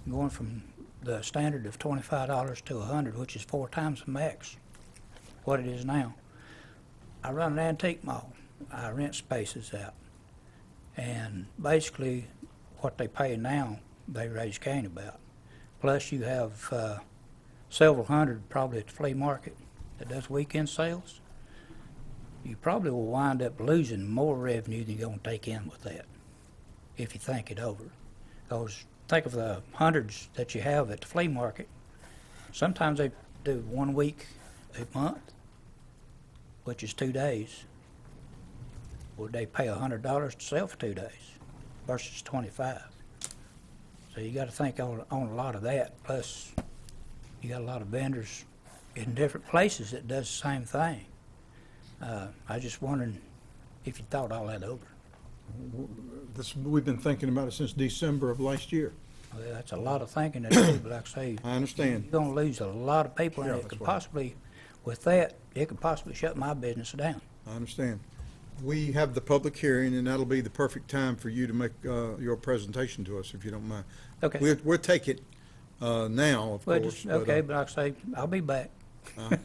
[SPEAKER 10] going from the standard of $25 to $100, which is 4 times the max what it is now. I run an antique mall. I rent spaces out, and basically what they pay now, they raise Cain about. Plus you have several hundred probably at the flea market that does weekend sales. You probably will wind up losing more revenue than you're going to take in with that, if you think it over. Because think of the hundreds that you have at the flea market. Sometimes they do 1 week a month, which is 2 days. Would they pay $100 to sell for 2 days versus 25? So you got to think on a lot of that. Plus, you got a lot of vendors in different places that does the same thing. I just wondering if you thought all that over.
[SPEAKER 1] We've been thinking about it since December of last year.
[SPEAKER 10] Well, that's a lot of thinking to do, but like I say,
[SPEAKER 1] I understand.
[SPEAKER 10] you're going to lose a lot of people, and
[SPEAKER 1] Yeah,
[SPEAKER 10] it
[SPEAKER 1] that's
[SPEAKER 10] could
[SPEAKER 1] right.
[SPEAKER 10] possibly, with that, it could possibly shut my business down.
[SPEAKER 1] I understand. We have the public hearing, and that'll be the perfect time for you to make your presentation to us, if you don't mind.
[SPEAKER 10] Okay.
[SPEAKER 1] We'll take it now, of
[SPEAKER 10] Well,
[SPEAKER 1] course.
[SPEAKER 10] just, okay, but like I say, I'll be back.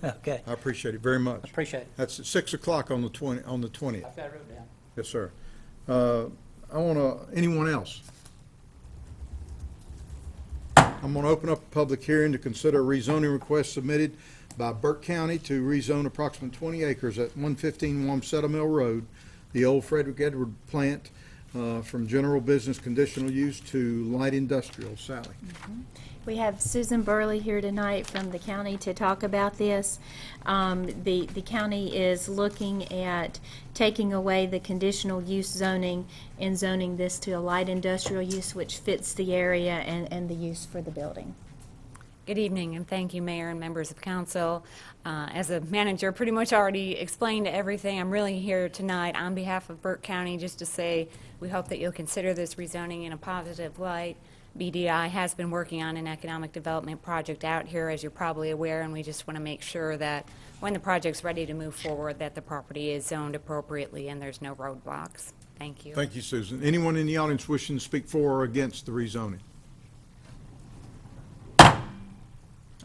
[SPEAKER 10] Okay,
[SPEAKER 1] I appreciate it very much.
[SPEAKER 10] appreciate it.
[SPEAKER 1] That's at 6 o'clock on the 20th.
[SPEAKER 10] I've got it wrote down.
[SPEAKER 1] Yes, sir. I want to, anyone else? I'm going to open up a public hearing to consider a rezoning request submitted by Burke County to rezone approximately 20 acres at 115 Wamsetta Mill Road, the old Frederick Edward plant, from general business conditional use to light industrial. Sally?
[SPEAKER 4] We have Susan Burley here tonight from the county to talk about this. The county is looking at taking away the conditional use zoning and zoning this to a light industrial use, which fits the area and the use for the building.
[SPEAKER 11] Good evening, and thank you, Mayor and members of council. As a manager, pretty much already explained everything. I'm really here tonight on behalf of Burke County just to say we hope that you'll consider this rezoning in a positive light. BDI has been working on an economic development project out here, as you're probably aware, and we just want to make sure that when the project's ready to move forward, that the property is zoned appropriately and there's no roadblocks. Thank you.
[SPEAKER 1] Thank you, Susan. Anyone in the audience wishing to speak for or against the rezoning?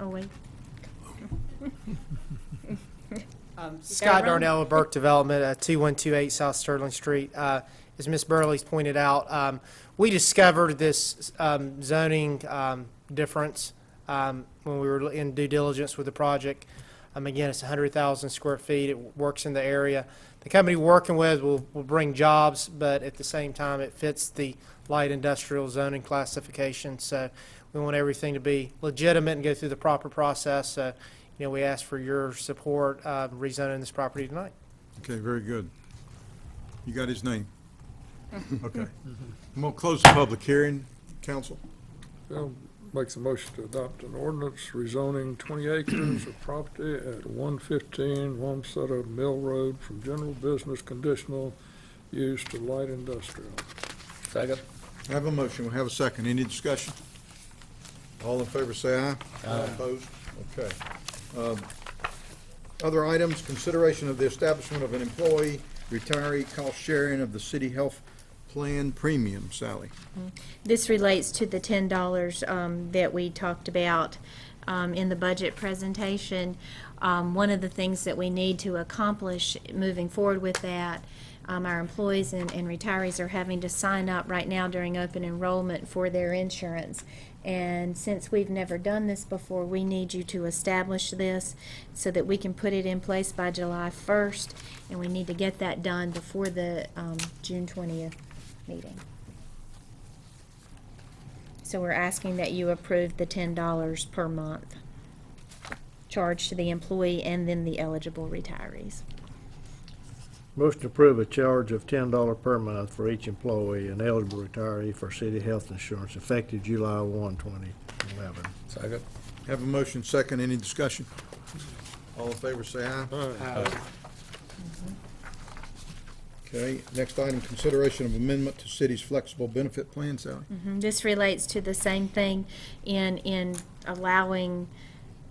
[SPEAKER 4] Oh, wait.
[SPEAKER 12] Scott Darnell of Burke Development, 2128 South Sterling Street. As Ms. Burley's pointed out, we discovered this zoning difference when we were in due diligence with the project. Again, it's 100,000 square feet. It works in the area. The company we're working with will bring jobs, but at the same time, it fits the light industrial zoning classification. So we want everything to be legitimate and go through the proper process. So, we ask for your support rezoning this property tonight.
[SPEAKER 1] Okay, very good. You got his name? Okay. I'm going to close the public hearing. Council?
[SPEAKER 3] Bill makes a motion to adopt an ordinance rezoning 20 acres of property at 115 Wamsetta Mill Road from general business conditional use to light industrial.
[SPEAKER 10] Second.
[SPEAKER 1] I have a motion. We have a second. Any discussion? All in favor say aye. Aye. Opposed? Okay. Other items, consideration of the establishment of an employee retiree cost sharing of the city health plan premium. Sally?
[SPEAKER 4] This relates to the $10 that we talked about in the budget presentation. One of the things that we need to accomplish moving forward with that, our employees and retirees are having to sign up right now during open enrollment for their insurance. And since we've never done this before, we need you to establish this so that we can put it in place by July 1st, and we need to get that done before the June 20th meeting. So we're asking that you approve the $10 per month charged to the employee and then the eligible retirees.
[SPEAKER 7] Motion to approve a charge of $10 per month for each employee and eligible retiree for city health insurance effective July 1, 2011.
[SPEAKER 3] Second.
[SPEAKER 1] Have a motion second. Any discussion? All in favor say aye.
[SPEAKER 3] Aye.
[SPEAKER 1] Okay, next item, consideration of amendment to city's flexible benefit plan, Sally.
[SPEAKER 4] This relates to the same thing in allowing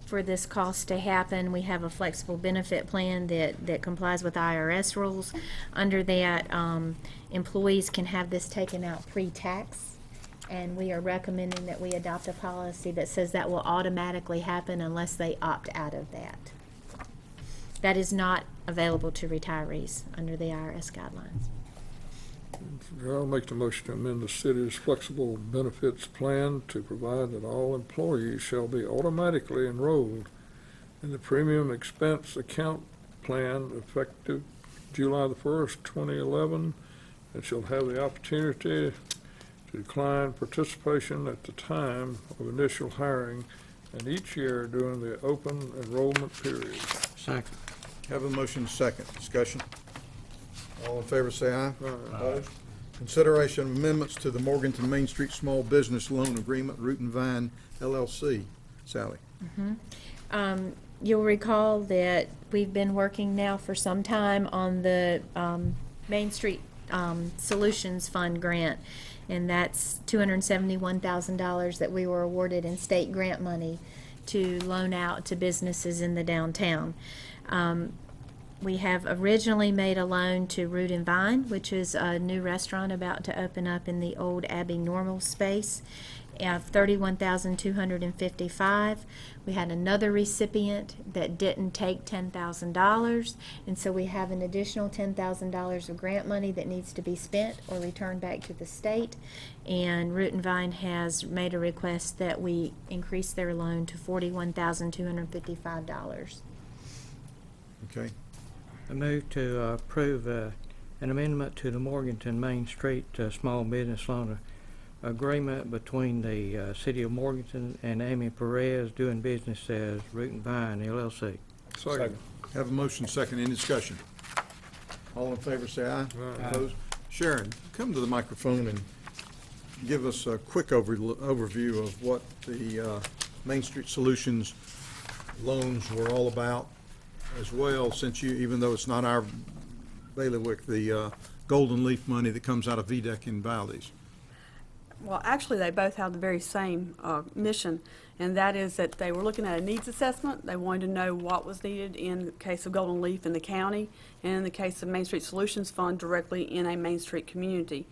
[SPEAKER 4] for this cost to happen. We have a flexible benefit plan that complies with IRS rules. Under that, employees can have this taken out pre-tax, and we are recommending that we adopt a policy that says that will automatically happen unless they opt out of that. That is not available to retirees under the IRS guidelines.
[SPEAKER 3] I'll make the motion to amend the city's flexible benefits plan to provide that all employees shall be automatically enrolled in the premium expense account plan effective July the 1st, 2011, and shall have the opportunity to decline participation at the time of initial hiring and each year during the open enrollment period.
[SPEAKER 7] Second.
[SPEAKER 1] Have a motion second. Discussion. All in favor say aye. Opposed? Consideration of amendments to the Morganton Main Street Small Business Loan Agreement, Root and Vine LLC. Sally.
[SPEAKER 4] You'll recall that we've been working now for some time on the Main Street Solutions Fund grant, and that's $271,000 that we were awarded in state grant money to loan out to businesses in the downtown. We have originally made a loan to Root and Vine, which is a new restaurant about to open up in the old Abbey Normal space, of $31,255. We had another recipient that didn't take $10,000, and so we have an additional $10,000 of grant money that needs to be spent or returned back to the state. And Root and Vine has made a request that we increase their loan to $41,255.
[SPEAKER 1] Okay.
[SPEAKER 7] I move to approve an amendment to the Morganton Main Street Small Business Loan Agreement between the City of Morganton and Amy Perez, doing business as Root and Vine LLC.
[SPEAKER 3] Second.
[SPEAKER 1] Have a motion second. Any discussion? All in favor say aye. Opposed? Sharon, come to the microphone and give us a quick overview of what the Main Street Solutions loans were all about as well, since you, even though it's not our bailiwick, the Golden Leaf money that comes out of VDEC in Valdez.
[SPEAKER 13] Well, actually, they both have the very same mission, and that is that they were looking at a needs assessment. They wanted to know what was needed in the case of Golden Leaf in the county, and in the case of Main Street Solutions Fund directly in a Main Street community.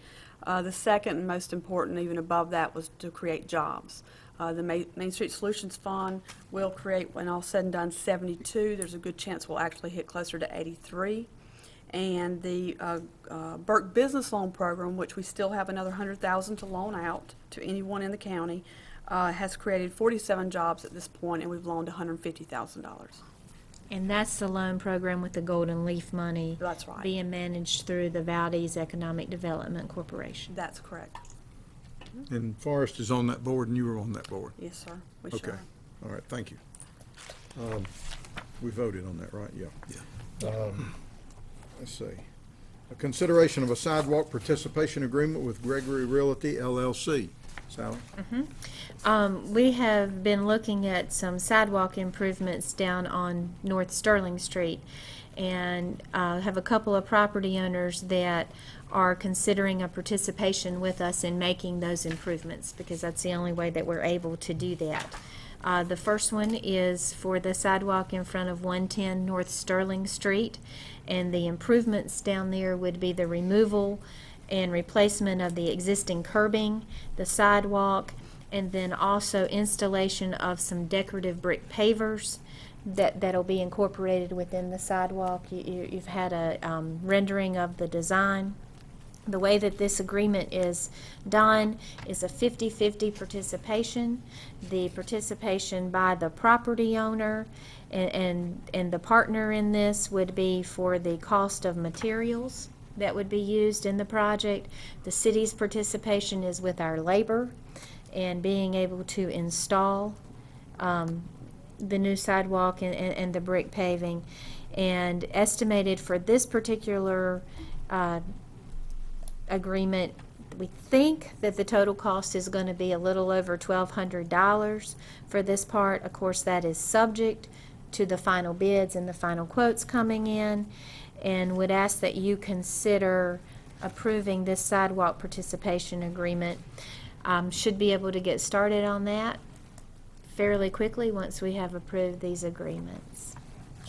[SPEAKER 13] The second and most important, even above that, was to create jobs. The Main Street Solutions Fund will create, when all said and done, 72. There's a good chance we'll actually hit closer to 83. And the Burke Business Loan Program, which we still have another $100,000 to loan out to anyone in the county, has created 47 jobs at this point, and we've loaned $150,000.
[SPEAKER 4] And that's the loan program with the Golden Leaf money.
[SPEAKER 13] That's right.
[SPEAKER 4] Being managed through the Valdez Economic Development Corporation.
[SPEAKER 13] That's correct.
[SPEAKER 1] And Forrest is on that board, and you were on that board.
[SPEAKER 13] Yes, sir. We
[SPEAKER 1] Okay.
[SPEAKER 13] sure are.
[SPEAKER 1] All right, thank you. We voted on that, right? Yeah. Let's see. A consideration of a sidewalk participation agreement with Gregory Realty LLC. Sally?
[SPEAKER 4] We have been looking at some sidewalk improvements down on North Sterling Street, and have a couple of property owners that are considering a participation with us in making those improvements, because that's the only way that we're able to do that. The first one is for the sidewalk in front of 110 North Sterling Street, and the improvements down there would be the removal and replacement of the existing curbing, the sidewalk, and then also installation of some decorative brick pavers that'll be incorporated within the sidewalk. You've had a rendering of the design. The way that this agreement is done is a 50-50 participation. The participation by the property owner and the partner in this would be for the cost of materials that would be used in the project. The city's participation is with our labor and being able to install the new sidewalk and the brick paving. And estimated for this particular agreement, we think that the total cost is going to be a little over $1,200 for this part. Of course, that is subject to the final bids and the final quotes coming in, and would ask that you consider approving this sidewalk participation agreement. Should be able to get started on that fairly quickly once we have approved these agreements.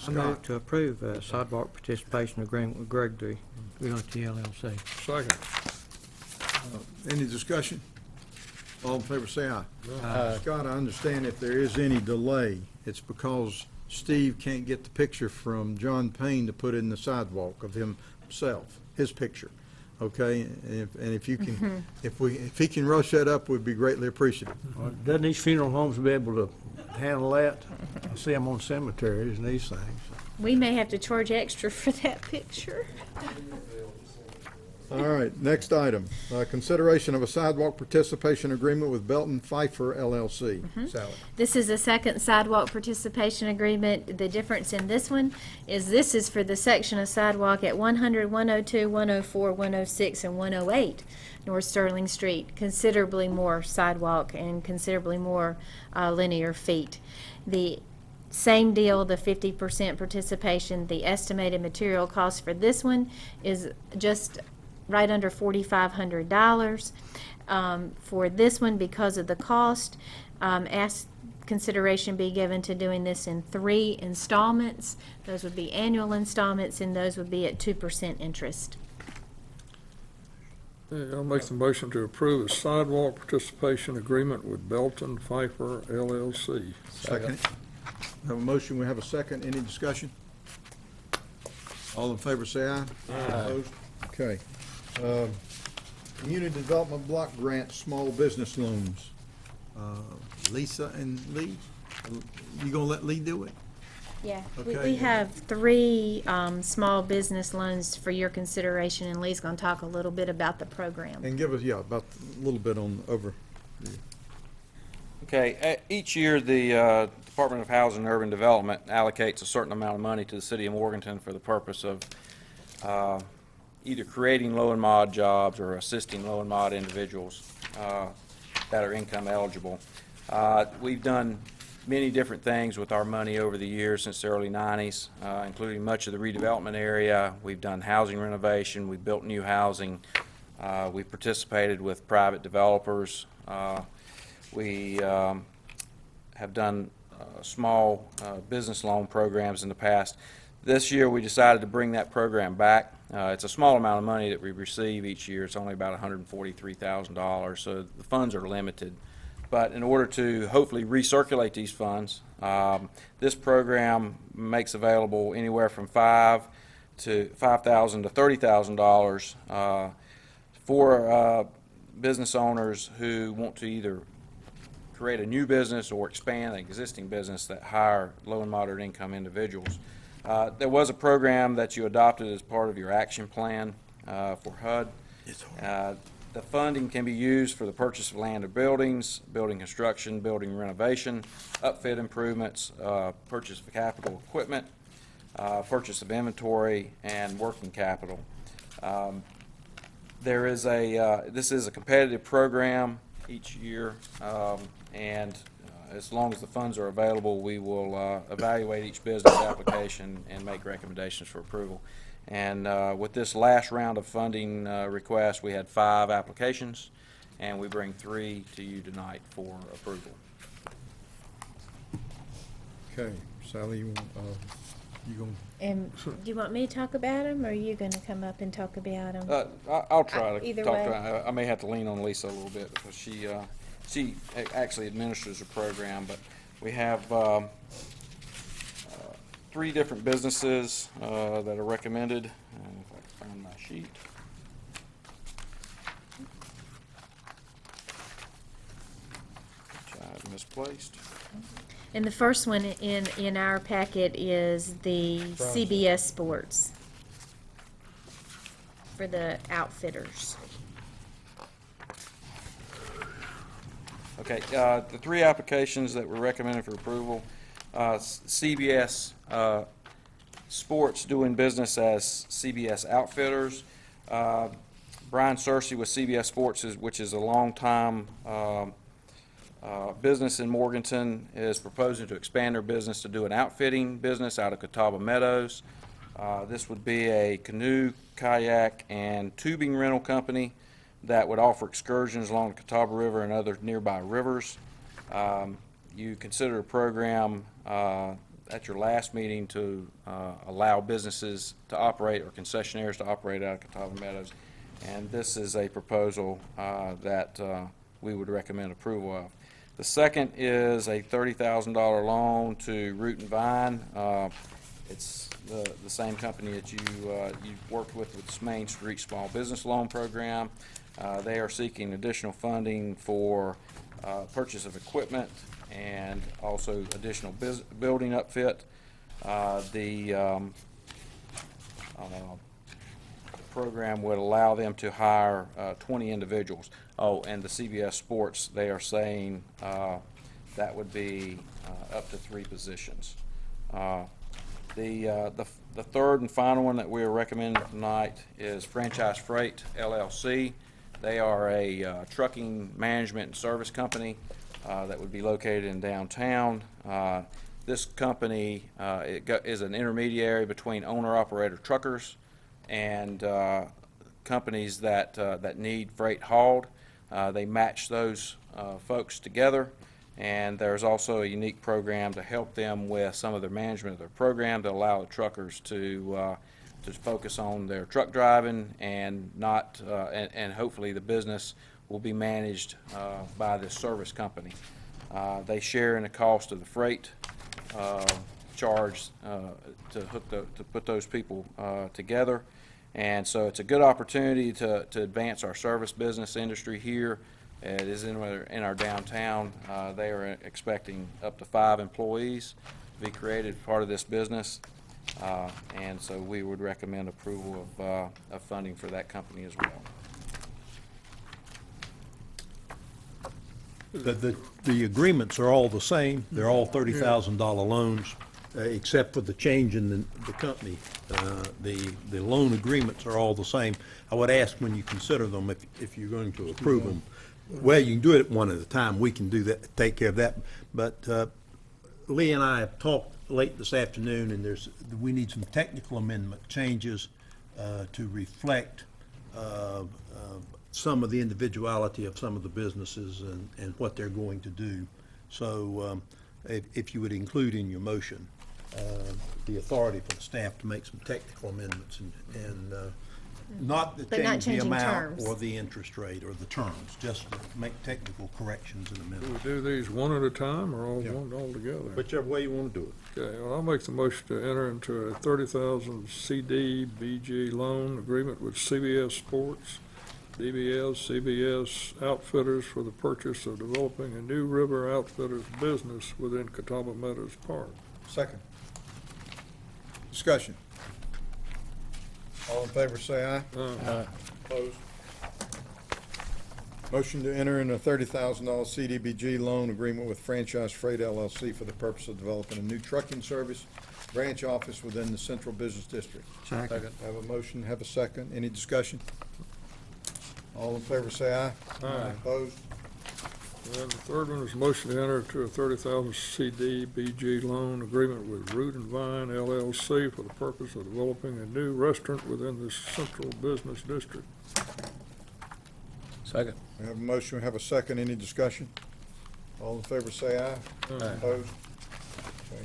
[SPEAKER 7] I move to approve sidewalk participation agreement with Greg D. Realty LLC.
[SPEAKER 3] Second.
[SPEAKER 1] Any discussion? All in favor, say aye. Scott, I understand if there is any delay, it's because Steve can't get the picture from John Payne to put in the sidewalk of himself, his picture. Okay, and if you can, if he can rush that up, we'd be greatly appreciative.
[SPEAKER 7] Well, doesn't these funeral homes be able to handle that? I see them on cemeteries and these things.
[SPEAKER 4] We may have to charge extra for that picture.
[SPEAKER 1] All right, next item, consideration of a sidewalk participation agreement with Belton Pfeiffer LLC. Sally.
[SPEAKER 4] This is a second sidewalk participation agreement. The difference in this one is this is for the section of sidewalk at 100, 102, 104, 106, and 108 North Sterling Street. Considerably more sidewalk and considerably more linear feet. The same deal, the 50% participation. The estimated material cost for this one is just right under $4,500. For this one, because of the cost, ask consideration be given to doing this in 3 installments. Those would be annual installments, and those would be at 2% interest.
[SPEAKER 3] I'll make the motion to approve a sidewalk participation agreement with Belton Pfeiffer LLC.
[SPEAKER 1] Second. We have a motion, we have a second. Any discussion? All in favor, say aye. Opposed? Okay. Community Development Block Grant, Small Business Loans. Lisa and Lee, you gonna let Lee do it?
[SPEAKER 4] Yeah,
[SPEAKER 1] Okay.
[SPEAKER 4] we have 3 small business loans for your consideration, and Lee's going to talk a little bit about the program.
[SPEAKER 1] And give us, about a little bit on over.
[SPEAKER 9] Okay, each year the Department of Housing and Urban Development allocates a certain amount of money to the city of Morganton for the purpose of either creating low and mod jobs or assisting low and mod individuals that are income eligible. We've done many different things with our money over the years since the early 90s, including much of the redevelopment area. We've done housing renovation, we've built new housing, we've participated with private developers. We have done small business loan programs in the past. This year we decided to bring that program back. It's a small amount of money that we receive each year. It's only about $143,000, so the funds are limited. But in order to hopefully recirculate these funds, this program makes available anywhere from $5,000 to $30,000 for business owners who want to either create a new business or expand an existing business that hire low and moderate income individuals. There was a program that you adopted as part of your action plan for HUD. The funding can be used for the purchase of land or buildings, building construction, building renovation, upfit improvements, purchase of capital equipment, purchase of inventory, and working capital. This is a competitive program each year, and as long as the funds are available, we will evaluate each business application and make recommendations for approval. And with this last round of funding request, we had 5 applications, and we bring 3 to you tonight for approval.
[SPEAKER 1] Okay, Sally, you gonna?
[SPEAKER 4] And do you want me to talk about them, or are you going to come up and talk about them?
[SPEAKER 9] I'll try to
[SPEAKER 4] Either
[SPEAKER 9] talk
[SPEAKER 4] way.
[SPEAKER 9] to her. I may have to lean on Lisa a little bit because she actually administers the program, but we have 3 different businesses that are recommended. If I can find my sheet. Which I have misplaced.
[SPEAKER 4] And the first one in our packet is the CBS Sports for the outfitters.
[SPEAKER 9] Okay, the 3 applications that were recommended for approval, CBS Sports doing business as CBS Outfitters. Brian Searcy with CBS Sports, which is a long-time business in Morganton is proposing to expand their business to do an outfitting business out of Catawba Meadows. This would be a canoe, kayak, and tubing rental company that would offer excursions along the Catawba River and other nearby rivers. You considered a program at your last meeting to allow businesses to operate or concessionaires to operate out of Catawba Meadows, and this is a proposal that we would recommend approval of. The second is a $30,000 loan to Root and Vine. It's the same company that you've worked with this Main Street Small Business Loan Program. They are seeking additional funding for purchase of equipment and also additional building upfit. The program would allow them to hire 20 individuals. Oh, and the CBS Sports, they are saying that would be up to 3 positions. The third and final one that we are recommending tonight is Franchise Freight LLC. They are a trucking management and service company that would be located in downtown. This company is an intermediary between owner-operator truckers and companies that need freight hauled. They match those folks together, and there's also a unique program to help them with some of their management of their program to allow the truckers to focus on their truck driving and not and hopefully the business will be managed by this service company. They share in the cost of the freight charge to put those people together. And so it's a good opportunity to advance our service business industry here. It is in our downtown. They are expecting up to 5 employees to be created as part of this business. And so we would recommend approval of funding for that company as well.
[SPEAKER 1] The agreements are all the same. They're all $30,000 loans, except for the change in the company. The loan agreements are all the same. I would ask when you consider them if you're going to approve them. Well, you can do it one at a time. We can do that, take care of that. But Lee and I have talked late this afternoon, and we need some technical amendment changes to reflect some of the individuality of some of the businesses and what they're going to do. So if you would include in your motion the authority for the staff to make some technical amendments and not
[SPEAKER 4] But not
[SPEAKER 1] change the
[SPEAKER 4] changing
[SPEAKER 1] amount
[SPEAKER 4] terms.
[SPEAKER 1] or the interest rate or the terms, just to make technical corrections and
[SPEAKER 3] Do we
[SPEAKER 1] amendments.
[SPEAKER 3] do these one at a time or all
[SPEAKER 1] Yeah.
[SPEAKER 3] one all together?
[SPEAKER 1] Whichever way you want to do it.
[SPEAKER 3] Okay, well, I'll make the motion to enter into a 30,000 CD BG loan agreement with CBS Sports, DBS, CBS Outfitters for the purchase of developing a new river outfitters business within Catawba Meadows Park.
[SPEAKER 1] Second. Discussion. All in favor, say aye. Opposed? Motion to enter in a $30,000 CDBG loan agreement with Franchise Freight LLC for the purpose of developing a new trucking service branch office within the Central Business District.
[SPEAKER 7] Second.
[SPEAKER 1] Have a motion, have a second. Any discussion? All in favor, say aye.
[SPEAKER 3] Aye.
[SPEAKER 1] Opposed?
[SPEAKER 3] And the third one is a motion to enter into a 30,000 CD BG loan agreement with Root and Vine LLC for the purpose of developing a new restaurant within the Central Business District.
[SPEAKER 10] Second.
[SPEAKER 1] We have a motion, we have a second. Any discussion? All in favor, say aye. Opposed? Okay.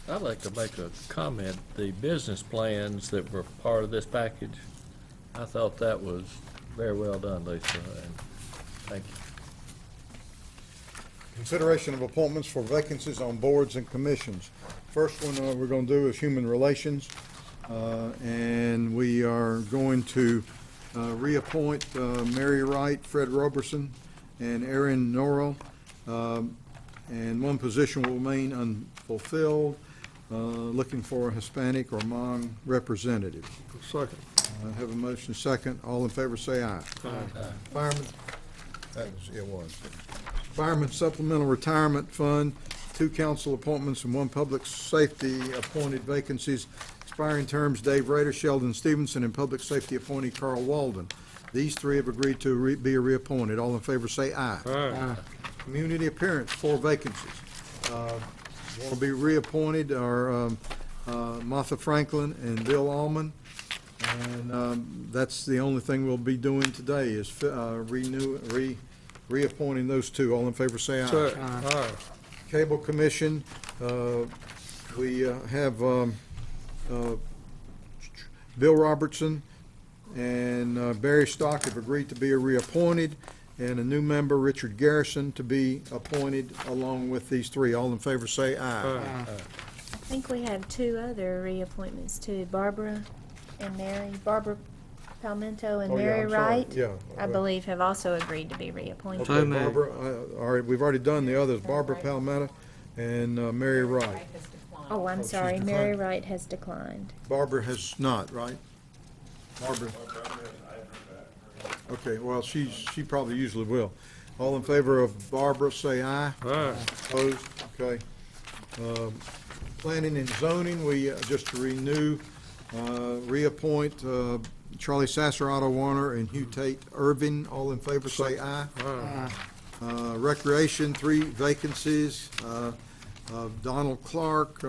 [SPEAKER 14] I'd like to make a comment. The business plans that were part of this package, I thought that was very well done, Lisa, and thank you.
[SPEAKER 1] Consideration of appointments for vacancies on boards and commissions. First one we're going to do is Human Relations, and we are going to reappoint Mary Wright, Fred Roberson, and Erin Norrell, and one position will remain unfulfilled, looking for a Hispanic or Hmong representative.
[SPEAKER 3] Second.
[SPEAKER 1] I have a motion second. All in favor say aye. Fireman, it was. Fireman Supplemental Retirement Fund, 2 council appointments and 1 public safety appointed vacancies. Expiring terms, Dave Rader, Sheldon Stevenson, and public safety appointee Carl Walden. These 3 have agreed to be reappointed. All in favor say aye.
[SPEAKER 3] Aye.
[SPEAKER 1] Community Appearance, 4 vacancies. Want to be reappointed are Martha Franklin and Bill Allman. And that's the only thing we'll be doing today is reappointing those 2. All in favor say aye.
[SPEAKER 3] Aye.
[SPEAKER 1] Cable Commission, we have Bill Robertson and Barry Stock have agreed to be reappointed, and a new member, Richard Garrison, to be appointed along with these 3. All in favor say aye.
[SPEAKER 4] I think we have 2 other reappointments too, Barbara Palmento and
[SPEAKER 1] Oh, yeah,
[SPEAKER 4] Mary
[SPEAKER 1] I'm sorry.
[SPEAKER 4] Wright,
[SPEAKER 1] Yeah.
[SPEAKER 4] I believe have also agreed to be reappointed.
[SPEAKER 1] Okay, Barbara, all right, we've already done the others, Barbara Palmetta and Mary Wright.
[SPEAKER 4] Oh, I'm
[SPEAKER 1] she's
[SPEAKER 4] sorry,
[SPEAKER 1] declined.
[SPEAKER 4] Mary Wright has declined.
[SPEAKER 1] Barbara has not, right? Barbara? Okay, well, she probably usually will. All in favor of Barbara, say aye.
[SPEAKER 3] Aye.
[SPEAKER 1] Opposed? Okay. Planning and zoning, we just to renew, reappoint Charlie Sasser, Otto Warner, and Hugh Tate Irving. All in favor, say aye. Recreation, 3 vacancies. Donald Clark,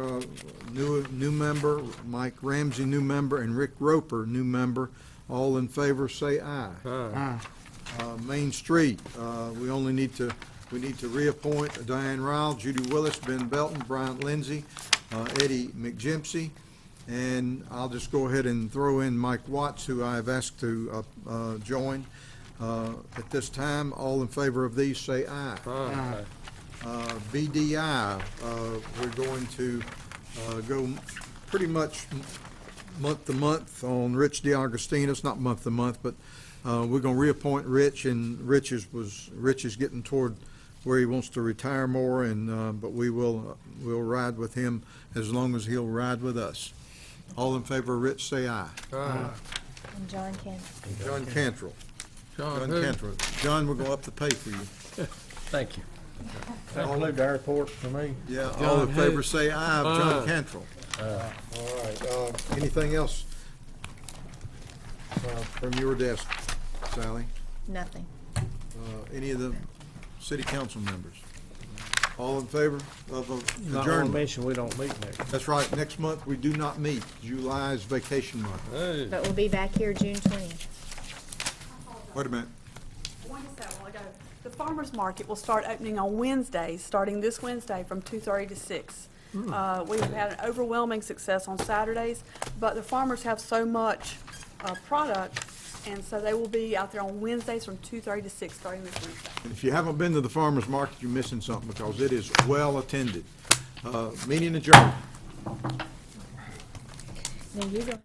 [SPEAKER 1] new member, Mike Ramsey, new member, and Rick Roper, new member. All in favor, say aye. Main Street, we need to reappoint Diane Ryle, Judy Willis, Ben Belton, Bryant Lindsay, Eddie McGimpsey, and I'll just go ahead and throw in Mike Watts, who I have asked to join. At this time, all in favor of these, say aye. BDI, we're going to go pretty much month to month on Rich DeAugustino. Not month to month, but we're going to reappoint Rich, and Rich is getting toward where he wants to retire more, and but we'll ride with him as long as he'll ride with us. All in favor of Rich, say aye.
[SPEAKER 4] And John Cantrell.
[SPEAKER 1] John Cantrell.
[SPEAKER 3] John who?
[SPEAKER 1] Cantrell. John, we're going to up the pay for you.
[SPEAKER 14] Thank you.
[SPEAKER 7] Include the airport for me.
[SPEAKER 1] Yeah, all
[SPEAKER 3] John
[SPEAKER 1] in
[SPEAKER 3] who?
[SPEAKER 1] favor, say aye of John
[SPEAKER 3] Aye.
[SPEAKER 1] Cantrell. All right, anything else from your desk, Sally?
[SPEAKER 4] Nothing.
[SPEAKER 1] Any of the city council members? All in favor of
[SPEAKER 7] Not want to
[SPEAKER 1] adjournment?
[SPEAKER 7] mention we don't meet next.
[SPEAKER 1] That's right, next month we do not meet. July is vacation month.
[SPEAKER 3] Hey.
[SPEAKER 4] But we'll be back here June 20th.
[SPEAKER 1] Wait a minute.
[SPEAKER 13] I wanted to say a while ago, the farmer's market will start opening on Wednesdays, starting this Wednesday from 2:30 to 6. We've had an overwhelming success on Saturdays, but the farmers have so much product, and so they will be out there on Wednesdays from 2:30 to 6, starting this Wednesday.
[SPEAKER 1] If you haven't been to the farmer's market, you're missing something because it is well attended. Meeting adjourned.
[SPEAKER 4] Now you go.